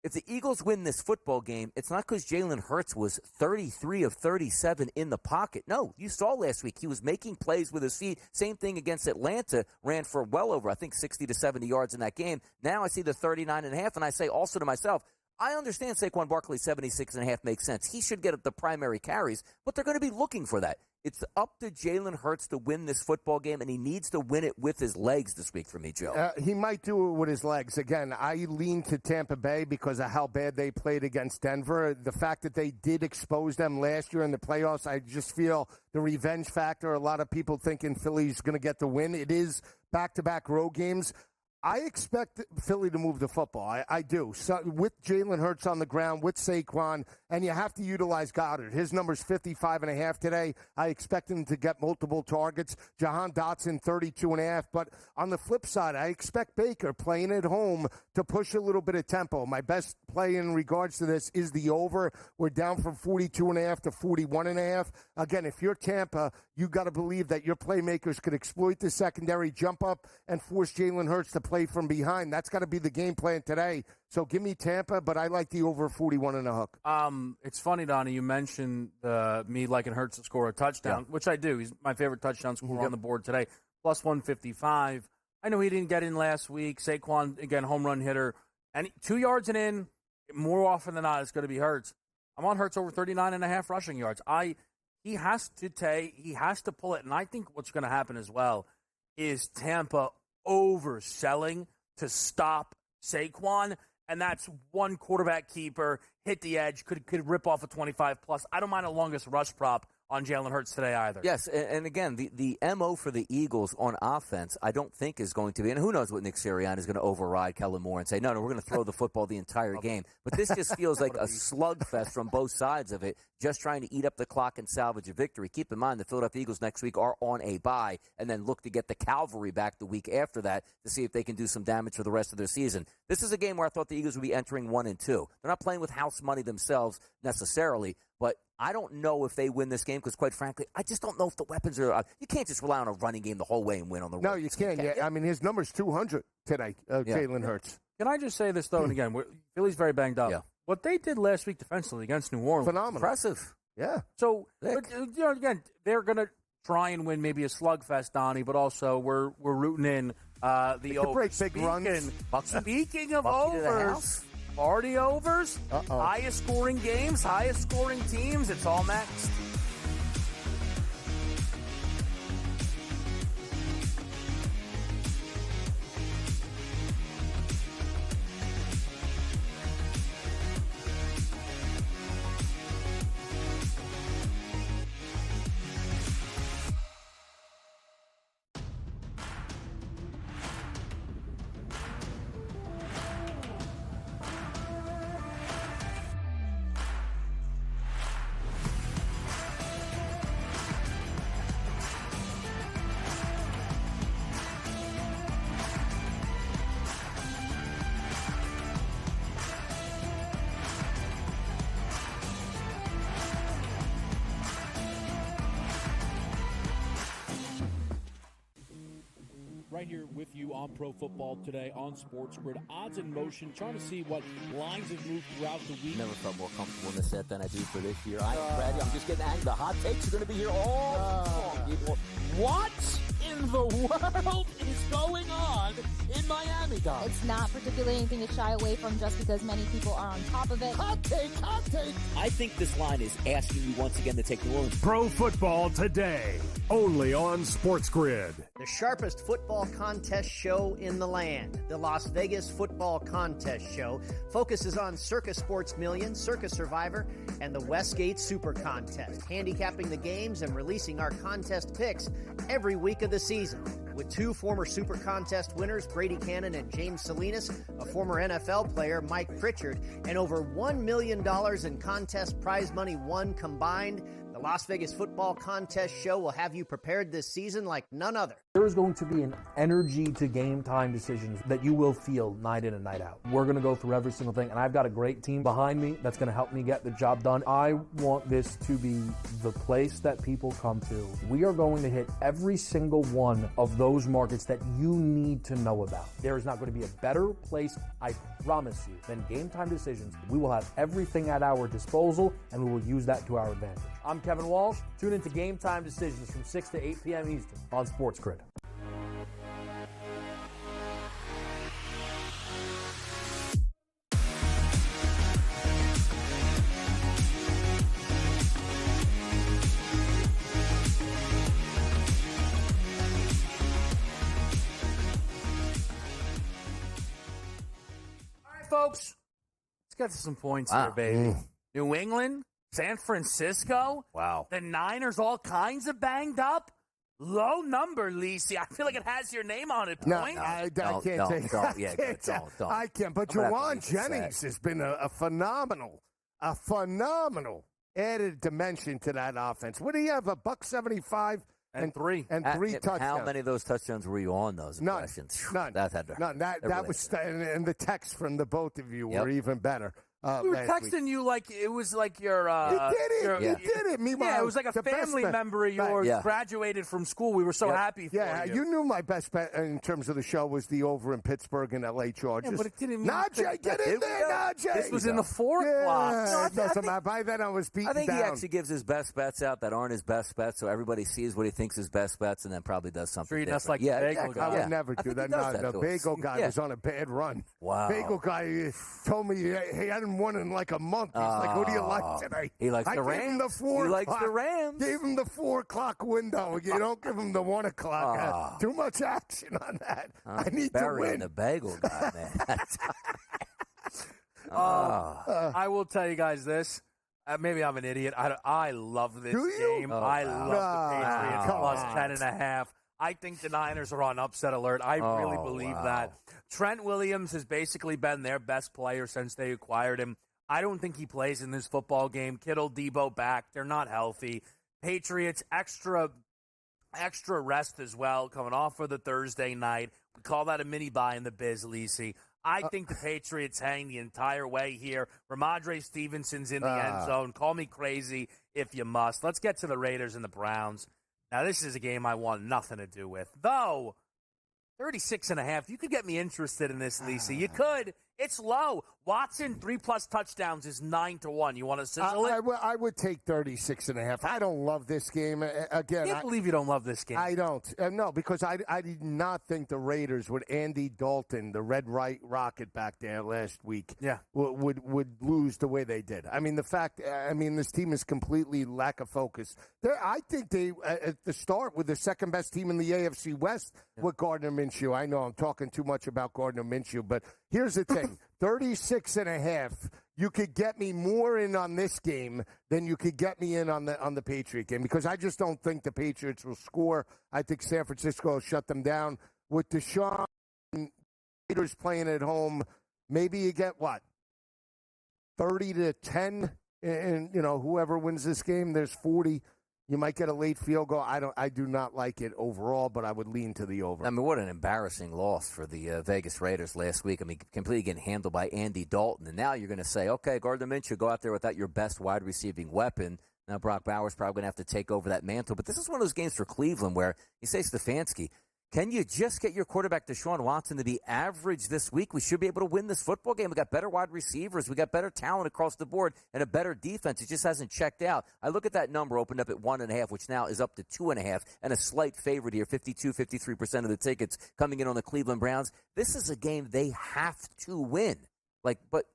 if the Eagles win this football game, it's not because Jalen Hurts was 33 of 37 in the pocket. No, you saw last week he was making plays with his feet. Same thing against Atlanta, ran for well over, I think, 60 to 70 yards in that game. Now I see the 39.5, and I say also to myself, I understand Saquon Barkley 76.5 makes sense. He should get the primary carries, but they're going to be looking for that. It's up to Jalen Hurts to win this football game, and he needs to win it with his legs this week for me, Joe. He might do it with his legs. Again, I lean to Tampa Bay because of how bad they played against Denver. The fact that they did expose them last year in the playoffs, I just feel the revenge factor. A lot of people thinking Philly's going to get the win. It is back-to-back road games. I expect Philly to move the football. I do. So with Jalen Hurts on the ground, with Saquon, and you have to utilize Goddard. His number's 55.5 today. I expect him to get multiple targets. Jahan Dotson, 32.5. But on the flip side, I expect Baker playing at home to push a little bit of tempo. My best play in regards to this is the over. We're down from 42.5 to 41.5. Again, if you're Tampa, you got to believe that your playmakers could exploit the secondary, jump up, and force Jalen Hurts to play from behind. That's got to be the game plan today. So give me Tampa, but I like the over 41 and a hook. It's funny, Donnie, you mentioned me liking Hurts to score a touchdown, which I do. He's my favorite touchdown scorer on the board today, plus 155. I know he didn't get in last week. Saquon, again, home run hitter. And 2 yards and in, more often than not, it's going to be Hurts. I'm on Hurts over 39.5 rushing yards. He has to pull it. And I think what's going to happen as well is Tampa overselling to stop Saquon, and that's one quarterback keeper, hit the edge, could rip off a 25-plus. I don't mind a longest rush prop on Jalen Hurts today either. Yes, and again, the MO for the Eagles on offense, I don't think is going to be, and who knows what Nick Sirianni is going to override Kellen Moore and say, no, we're going to throw the football the entire game. But this just feels like a slugfest from both sides of it, just trying to eat up the clock and salvage a victory. Keep in mind the Philadelphia Eagles next week are on a bye and then look to get the cavalry back the week after that to see if they can do some damage for the rest of their season. This is a game where I thought the Eagles would be entering 1-2. They're not playing with house money themselves necessarily, but I don't know if they win this game because, quite frankly, I just don't know if the weapons are you can't just rely on a running game the whole way and win on the road. No, you can't. Yeah. I mean, his number's 200 today, Jalen Hurts. Can I just say this, though, and again, Philly's very banged up. Yeah. What they did last week defensively against New Orleans. Phenomenal. Impressive. Yeah. So, but, again, they're going to try and win maybe a slugfest, Donnie, but also we're rooting in the over. Break big runs. Speaking of overs, party overs, highest scoring games, highest scoring teams, it's all next. right here with you on Pro Football Today on SportsGrid. Odds in motion, trying to see what lines have moved throughout the week. Never felt more comfortable in this set than I do for this year. I'm ready. I'm just getting angry. The hot takes are going to be here all long, people. What in the world is going on in Miami, guys? It's not particularly anything to shy away from just because many people are on top of it. Hot take, hot take. I think this line is asking you once again to take New Orleans. Pro Football Today, only on SportsGrid. The sharpest football contest show in the land, the Las Vegas Football Contest Show, focuses on Circus Sports Million, Circus Survivor, and the Westgate Super Contest, handicapping the games and releasing our contest picks every week of the season. With two former Super Contest winners, Brady Cannon and James Salinas, a former NFL player, Mike Pritchard, and over $1 million in contest prize money won combined, the Las Vegas Football Contest Show will have you prepared this season like none other. There is going to be an energy to game time decisions that you will feel night in and night out. We're going to go through every single thing, and I've got a great team behind me that's going to help me get the job done. I want this to be the place that people come to. We are going to hit every single one of those markets that you need to know about. There is not going to be a better place, I promise you, than game time decisions. We will have everything at our disposal, and we will use that to our advantage. I'm Kevin Walsh. Tune into Game Time Decisions from 6 to 8 p.m. Eastern on SportsGrid. All right, folks. Let's get to some points here, baby. New England, San Francisco. Wow. The Niners all kinds of banged up. Low number, Lisi. I feel like it has your name on it. Point. I can't say. Don't. I can't. But Jawan Jennings has been a phenomenal added dimension to that offense. What do you have? $175 and three touchdowns. How many of those touchdowns were you on? Those None. questions. None. None. That was, and the texts from the both of you were even better. We were texting you like it was like your. You did it. Meanwhile, it was like a family member of yours graduated from school. We were so happy for you. Yeah, you knew my best bet in terms of the show was the over in Pittsburgh and LA Chargers. Yeah, but it didn't mean Najee, get in there, Najee. This was in the 4 o'clock. No, by then I was beaten down. I think he actually gives his best bets out that aren't his best bets, so everybody sees what he thinks his best bets, and then probably does something Treating us different. like bagel guy. I would never do that. No, the bagel guy was on a bad run. Wow. Bagel guy told me he hadn't won in like a month. He's like, "What do you like today?" He likes the Rams. Gave him the 4 He likes o'clock. the Rams. Gave him the 4 o'clock window. You don't give him the 1 o'clock. Too much action on that. I need to win. The bagel guy, man. I will tell you guys this. Maybe I'm an idiot. I love this game. I love the Patriots plus 10.5. I think the Niners are on upset alert. I really believe that. Trent Williams has basically been their best player since they acquired him. I don't think he plays in this football game. Kittle, Debo back. They're not healthy. Patriots, extra rest as well, coming off of the Thursday night. We call that a mini bye in the biz, Lisi. I think the Patriots hang the entire way here. Ramondre Stevenson's in the end zone. Call me crazy if you must. Let's get to the Raiders and the Browns. Now, this is a game I want nothing to do with. Though, 36.5, you could get me interested in this, Lisa. You could. It's low. Watson, 3+ touchdowns is 9-1. You want to sizzle it? I would take 36.5. I don't love this game. Again, I can't believe you don't love this game. I don't. No, because I did not think the Raiders with Andy Dalton, the Red Rocket back there last week, would lose the way they did. I mean, this team is completely lack of focus. I think they, at the start, were the second best team in the AFC West with Gardner Minshew. I know I'm talking too much about Gardner Minshew, but here's the thing. 36.5. You could get me more in on this game than you could get me in on the Patriot game because I just don't think the Patriots will score. I think San Francisco will shut them down. With Deshaun, Raiders playing at home, maybe you get 30-10, and whoever wins this game, there's 40. You might get a late field goal. I do not like it overall, but I would lean to the over. I mean, what an embarrassing loss for the Vegas Raiders last week. I mean, completely getting handled by Andy Dalton. And now you're going to say, okay, Gardner Minshew, go out there without your best wide receiving weapon. Now Brock Bowers probably going to have to take over that mantle. But this is one of those games for Cleveland where you say Stefanski, Can you just get your quarterback, Deshaun Watson, to be average this week? We should be able to win this football game. We got better wide receivers. We got better talent across the board and a better defense. It just hasn't checked out. I look at that number opened up at 1.5, which now is up to 2.5, and a slight favorite here, 53% of the tickets coming in on the Cleveland Browns. This is a game they have to win. But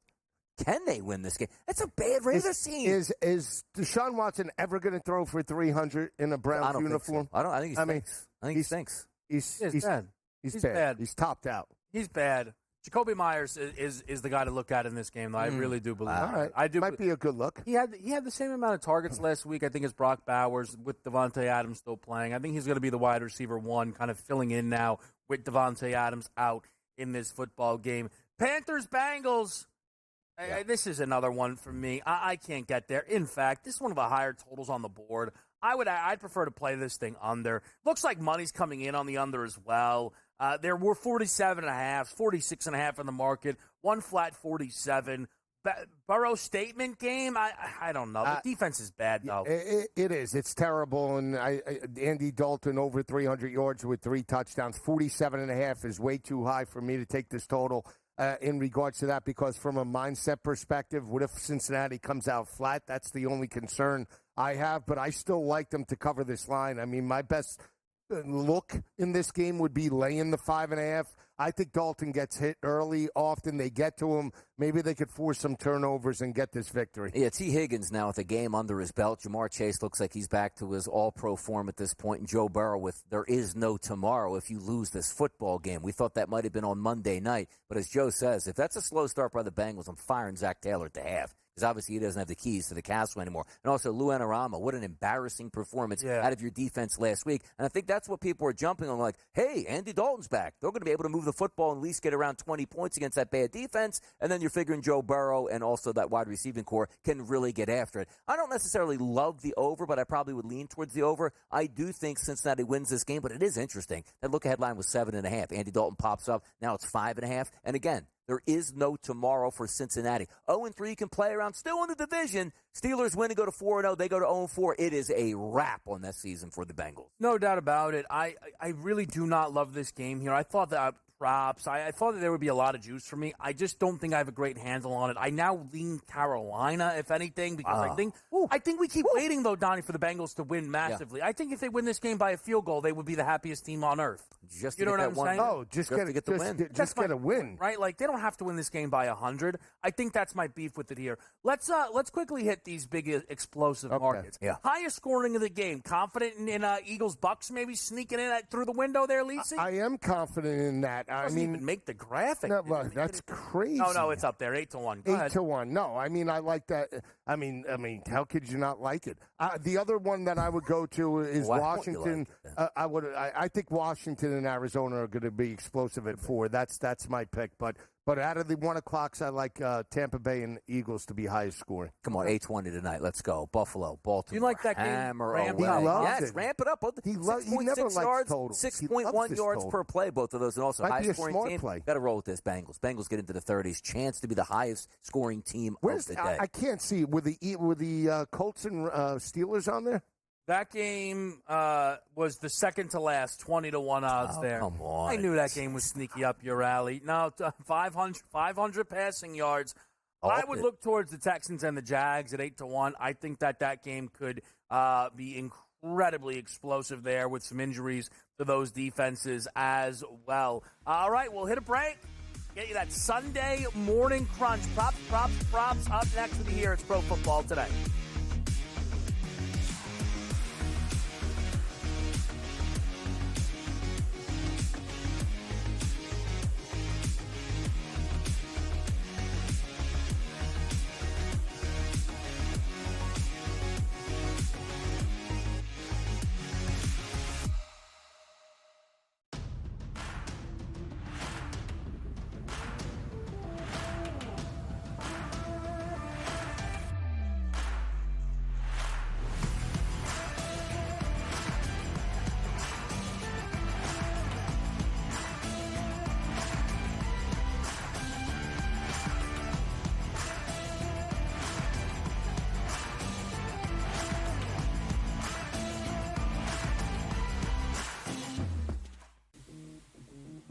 can they win this game? That's a bad Raiders team. Is Deshaun Watson ever going to throw for 300 in a Browns uniform? So. I think he stinks. He's bad. He's bad. He's topped out. He's bad. Jacoby Myers is the guy to look at in this game, though. I really do believe. All right. I do. Might be a good look. He had the same amount of targets last week, I think, as Brock Bowers, with Devontae Adams still playing. I think he's going to be the wide receiver one, kind of filling in now with Devontae Adams out in this football game. Panthers-Bengals. Yeah. This is another one for me. I can't get there. In fact, this is one of the higher totals on the board. I'd prefer to play this thing under. Looks like money's coming in on the under as well. There were 47.5, 46.5 in the market. One flat 47. Burrow statement game? I don't know. The defense is bad, though. It is. It's terrible. And Andy Dalton over 300 yards with 3 touchdowns. 47.5 is way too high for me to take this total. In regards to that, because from a mindset perspective, what if Cincinnati comes out flat? That's the only concern I have, but I still like them to cover this line. I mean, my best look in this game would be laying the 5.5. I think Dalton gets hit early. Often they get to him. Maybe they could force some turnovers and get this victory. Yeah, T. Higgins now with a game under his belt. Jamar Chase looks like he's back to his all-pro form at this point. And Joe Burrow with there is no tomorrow if you lose this football game. We thought that might have been on Monday night. But as Joe says, if that's a slow start by the Bengals, I'm firing Zach Taylor at the half. Because obviously he doesn't have the keys to the castle anymore. And also, Lou Anarama, what an embarrassing performance out of your defense last week. And I think that's what people are jumping on, like, hey, Andy Dalton's back. They're going to be able to move the football and at least get around 20 points against that bad defense. And then you're figuring Joe Burrow and also that wide receiving core can really get after it. I don't necessarily love the over, but I probably would lean towards the over. I do think Cincinnati wins this game, but it is interesting. That look-ahead line was 7.5. Andy Dalton pops up. Now it's 5.5. And again, there is no tomorrow for Cincinnati. 0-3 you can play around. Still in the division. Steelers win and go to 4-0. They go to 0-4. It is a wrap on this season for the Bengals. No doubt about it. I really do not love this game here. I thought that props. I thought that there would be a lot of juice for me. I just don't think I have a great handle on it. I now lean Carolina, if anything, because I think we keep waiting, though, Donnie, for the Bengals to win massively. Yeah. I think if they win this game by a field goal, they would be the happiest team on earth. Just you know what I'm saying? No, just get the win. Just get a win. Right? Like, they don't have to win this game by 100. I think that's my beef with it here. Let's quickly hit these big explosive markets. Yeah. Highest scoring of the game. Confident in Eagles-Bucks maybe sneaking in through the window there, Lisi? I am confident in that. I mean, even make the graphic. No, that's crazy. No, it's up there, 8-1. Go ahead. 8-1. No, I mean, I like that. I mean, how could you not like it? The other one that I would go to is Washington. I think Washington and Arizona are going to be explosive at 4. That's my pick. But out of the 1 o'clocks, I like Tampa Bay and Eagles to be highest scoring. Come on, 8-20 tonight. Let's go. Buffalo, Baltimore. You like that game? Hammer ramp away. Yes, ramp it up. He never likes yards, totals. 6.1 yards per play, both of those. And also highest scoring team. Play. Got to roll with this Bengals. Bengals get into the 30s. Chance to be the highest scoring team of the day. I can't see. Were the Colts and Steelers on there? That game was the second to last, 20-1 odds there. Come on. I knew that game was sneaky up your alley. No, 500 passing yards. I would look towards the Texans and the Jags at 8-1. I think that game could be incredibly explosive there with some injuries to those defenses as well. All right, we'll hit a break. Get you that Sunday morning crunch. Props up next with you here. It's Pro Football Today.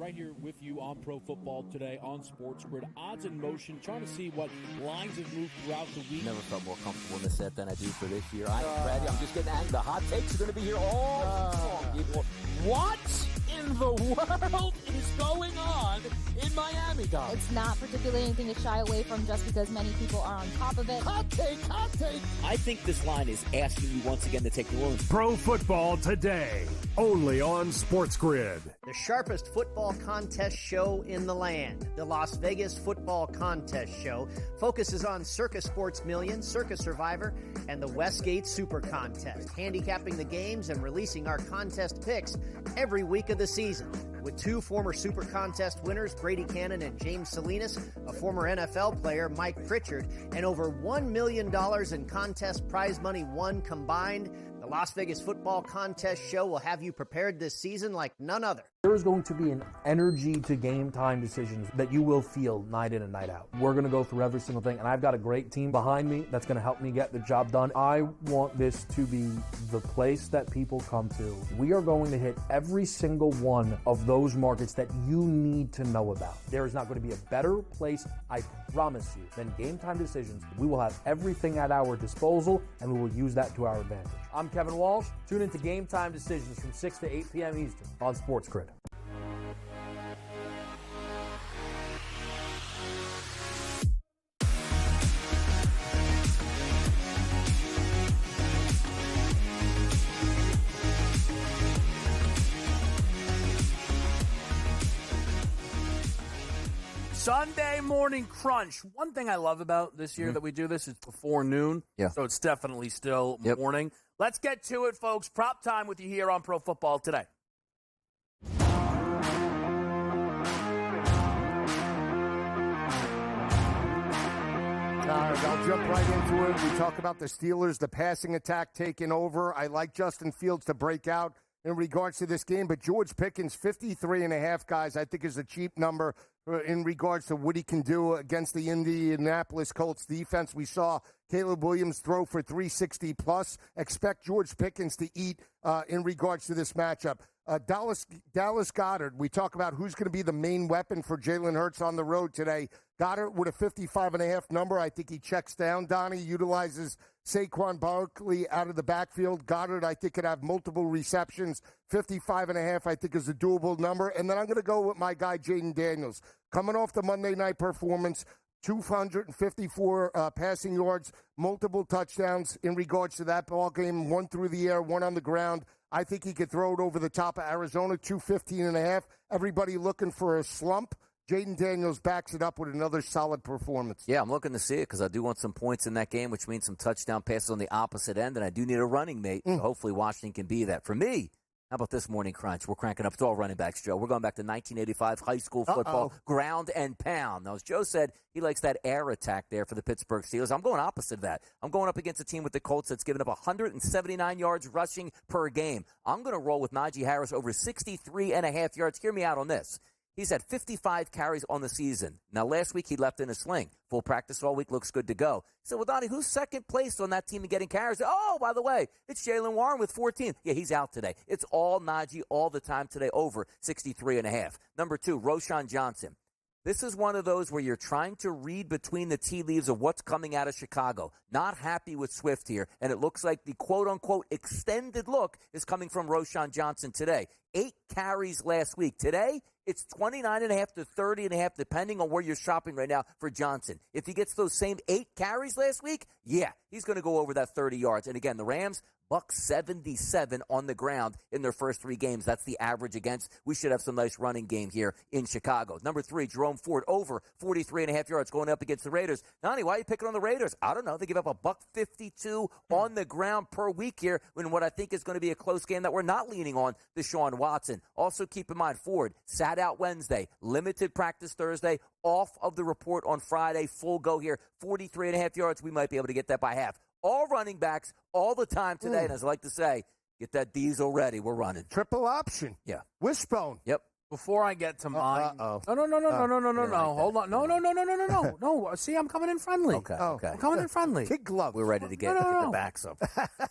right here with you on Pro Football Today on SportsGrid. Odds in motion, trying to see what lines have moved throughout the week. Never felt more comfortable in this set than I do for this year. I am ready. I'm just getting angry. The hot takes are going to be here all long, people. What in the world is going on in Miami, Don? It's not particularly anything to shy away from just because many people are on top of it. Hot take, hot take. I think this line is asking you once again to take New Orleans. Pro Football Today, only on SportsGrid. The sharpest football contest show in the land, the Las Vegas Football Contest Show, focuses on Circa Sports Million, Circa Survivor, and the Westgate Super Contest, handicapping the games and releasing our contest picks every week of the season. With two former Super Contest winners, Brady Cannon and James Salinas, a former NFL player, Mike Pritchard, and over $1 million in contest prize money won combined, the Las Vegas Football Contest Show will have you prepared this season like none other. There is going to be an energy to game time decisions that you will feel night in and night out. We're going to go through every single thing, and I've got a great team behind me that's going to help me get the job done. I want this to be the place that people come to. We are going to hit every single one of those markets that you need to know about. There is not going to be a better place, I promise you, than game time decisions. We will have everything at our disposal, and we will use that to our advantage. I'm Kevin Walsh. Tune into Game Time Decisions from 6 to 8 p.m. Eastern on SportsGrid. Sunday morning crunch. One thing I love about this year that we do this is before noon. Yeah. So it's definitely still morning. Let's get to it, folks. Prop time with you here on Pro Football Today. All right, I'll jump right into it. We talk about the Steelers, the passing attack taking over. I like Justin Fields to break out in regards to this game, but George Pickens, 53.5, guys, I think is a cheap number in regards to what he can do against the Indianapolis Colts defense. We saw Caleb Williams throw for 360 plus. Expect George Pickens to eat in regards to this matchup. Dallas Goedert, we talk about who's going to be the main weapon for Jalen Hurts on the road today. Goddard with a 55.5 number. I think he checks down, Donnie, utilizes Saquon Barkley out of the backfield. Goddard, I think, could have multiple receptions. 55.5, I think, is a doable number. And then I'm going to go with my guy, Jaden Daniels. Coming off the Monday night performance, 254 passing yards, multiple touchdowns in regards to that ball game, one through the air, one on the ground. I think he could throw it over the top of Arizona, 215.5. Everybody looking for a slump. Jaden Daniels backs it up with another solid performance. Yeah, I'm looking to see it because I do want some points in that game, which means some touchdown passes on the opposite end, and I do need a running mate. So hopefully Washington can be that. For me, how about this morning crunch? We're cranking up. It's all running backs, Joe. We're going back to 1985 high school football, ground and pound. Now, as Joe said, he likes that air attack there for the Pittsburgh Steelers. I'm going opposite of that. I'm going up against a team with the Colts that's given up 179 yards rushing per game. I'm going to roll with Najee Harris over 63.5 yards. Hear me out on this. He's had 55 carries on the season. Now, last week he left in a sling. Full practice all week, looks good to go. He said, well, Donnie, who's second place on that team in getting carries? Oh, by the way, it's Jaylen Warren with 14. Yeah, he's out today. It's all Najee all the time today, over 63.5. Number 2, Roschon Johnson. This is one of those where you're trying to read between the tea leaves of what's coming out of Chicago. Not happy with Swift here, and it looks like the quote-unquote extended look is coming from Roschon Johnson today. 8 carries last week. Today, it's 29.5 to 30.5, depending on where you're shopping right now for Johnson. If he gets those same 8 carries last week, yeah, he's going to go over that 30 yards. And again, the Rams, $177 on the ground in their first 3 games. That's the average against. We should have some nice running game here in Chicago. Number 3, Jerome Ford, over 43.5 yards going up against the Raiders. Donnie, why are you picking on the Raiders? I don't know. They give up $152 on the ground per week here in what I think is going to be a close game that we're not leaning on Deshaun Watson. Also keep in mind, Ford sat out Wednesday, limited practice Thursday, off of the report on Friday, full go here, 43.5 yards. We might be able to get that by half. All running backs all the time today. And as I like to say, get that diesel ready. We're running. Triple option. Yeah. Wishbone. Yep. Before I get to mine. No. No. Hold on. No. See, I'm coming in friendly. Okay. I'm coming in friendly. Kid glove. We're ready to get the backs up.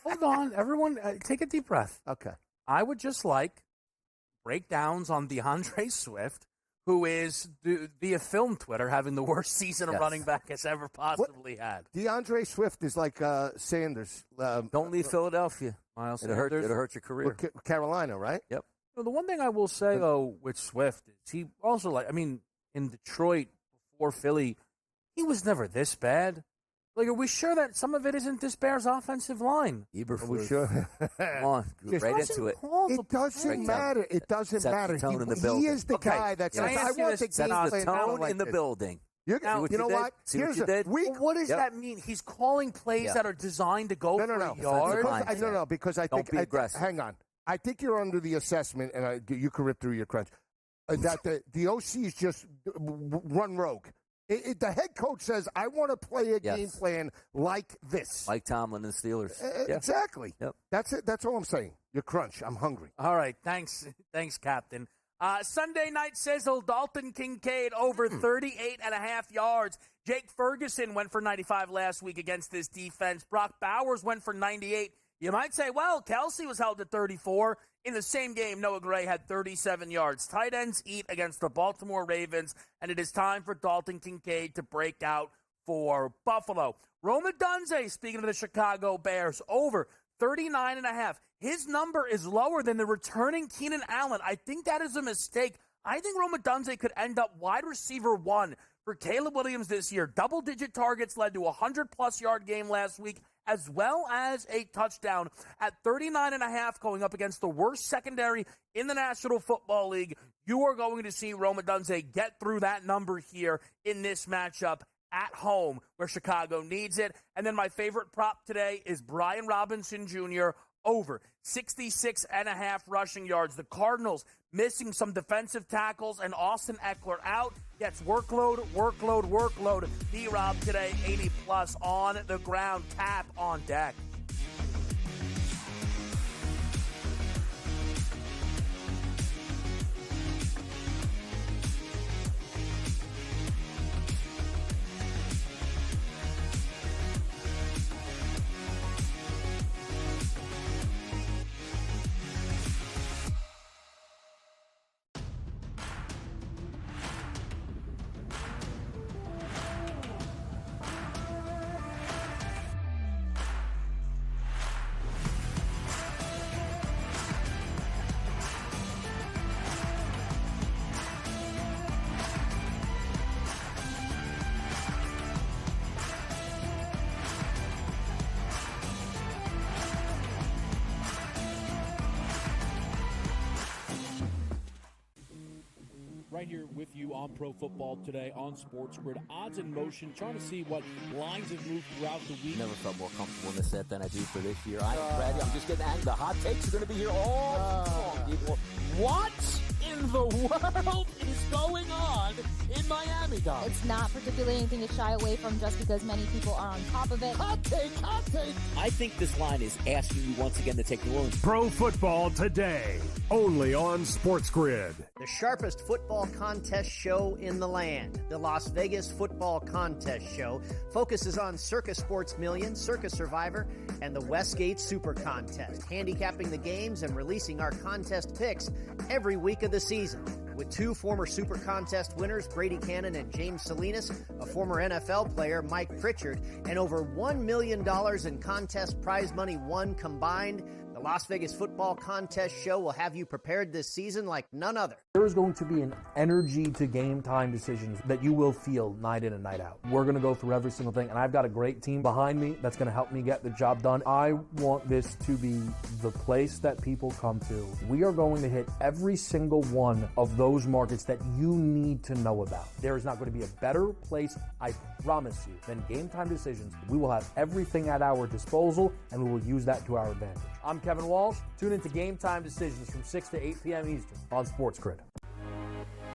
Hold on. Everyone, take a deep breath. Okay. I would just like breakdowns on DeAndre Swift, who is, via film Twitter, having the worst season a running back has ever possibly had. DeAndre Swift is like Sanders. Don't leave Philadelphia. Miles It'll hurt your career. Carolina, right? Yep. The one thing I will say, though, with Swift is he also, in Detroit before Philly, he was never this bad. Like, are we sure that some of it isn't this Bears offensive line? Are we sure? Come on, right into it. It doesn't matter. It doesn't matter. He is the guy that says, I want the game plan. The tone in the building. You know what? Here's what you did? What does that mean? He's calling plays that are designed to go for yards? No, because I think... Don't be aggressive. Hang on. I think you're under the assessment, and you can rip through your crunch, that the OCs just run rogue. The head coach says, I want to play a game plan like this. Like Tomlin and the Steelers. Exactly. Yep. That's it. That's all I'm saying. You're crunch. I'm hungry. All right. Thanks, Captain. Sunday night sizzle, Dalton Kincaid over 38.5 yards. Jake Ferguson went for 95 last week against this defense. Brock Bowers went for 98. You might say, well, Kelsey was held at 34. In the same game, Noah Gray had 37 yards. Tight ends eat against the Baltimore Ravens, and it is time for Dalton Kincaid to break out for Buffalo. Rome Odunze, speaking of the Chicago Bears, over 39.5. His number is lower than the returning Keenan Allen. I think that is a mistake. I think Rome Odunze could end up wide receiver 1 for Caleb Williams this year. Double-digit targets led to a 100-plus yard game last week, as well as a touchdown at 39.5 going up against the worst secondary in the National Football League. You are going to see Rome Odunze get through that number here in this matchup at home where Chicago needs it. And then my favorite prop today is Brian Robinson Jr. over 66.5 rushing yards. The Cardinals missing some defensive tackles and Austin Eckler out. Gets workload. D-Rob today, 80-plus on the ground. Tap on deck. Right here with you on Pro Football Today on SportsGrid. Odds in motion, trying to see what lines have moved throughout the week. Never felt more comfortable in this set than I do for this year. I am ready. I'm just getting angry. The hot takes are going to be here all long. People. What in the world is going on in Miami, Dom? It's not particularly anything to shy away from just because many people are on top of it. Hot take. I think this line is asking you once again to take New Orleans. Pro Football Today, only on SportsGrid. The sharpest football contest show in the land, the Las Vegas Football Contest Show, focuses on Circus Sports Million, Circus Survivor, and the Westgate Super Contest, handicapping the games and releasing our contest picks every week of the season. With 2 former Super Contest winners, Brady Cannon and James Salinas, a former NFL player, Mike Pritchard, and over $1 million in contest prize money won combined, the Las Vegas Football Contest Show will have you prepared this season like none other. There is going to be an energy to game time decisions that you will feel night in and night out. We're going to go through every single thing, and I've got a great team behind me that's going to help me get the job done. I want this to be the place that people come to. We are going to hit every single one of those markets that you need to know about. There is not going to be a better place, I promise you, than Game Time Decisions. We will have everything at our disposal, and we will use that to our advantage. I'm Kevin Walsh. Tune into Game Time Decisions from 6 to 8 p.m. Eastern on SportsGrid.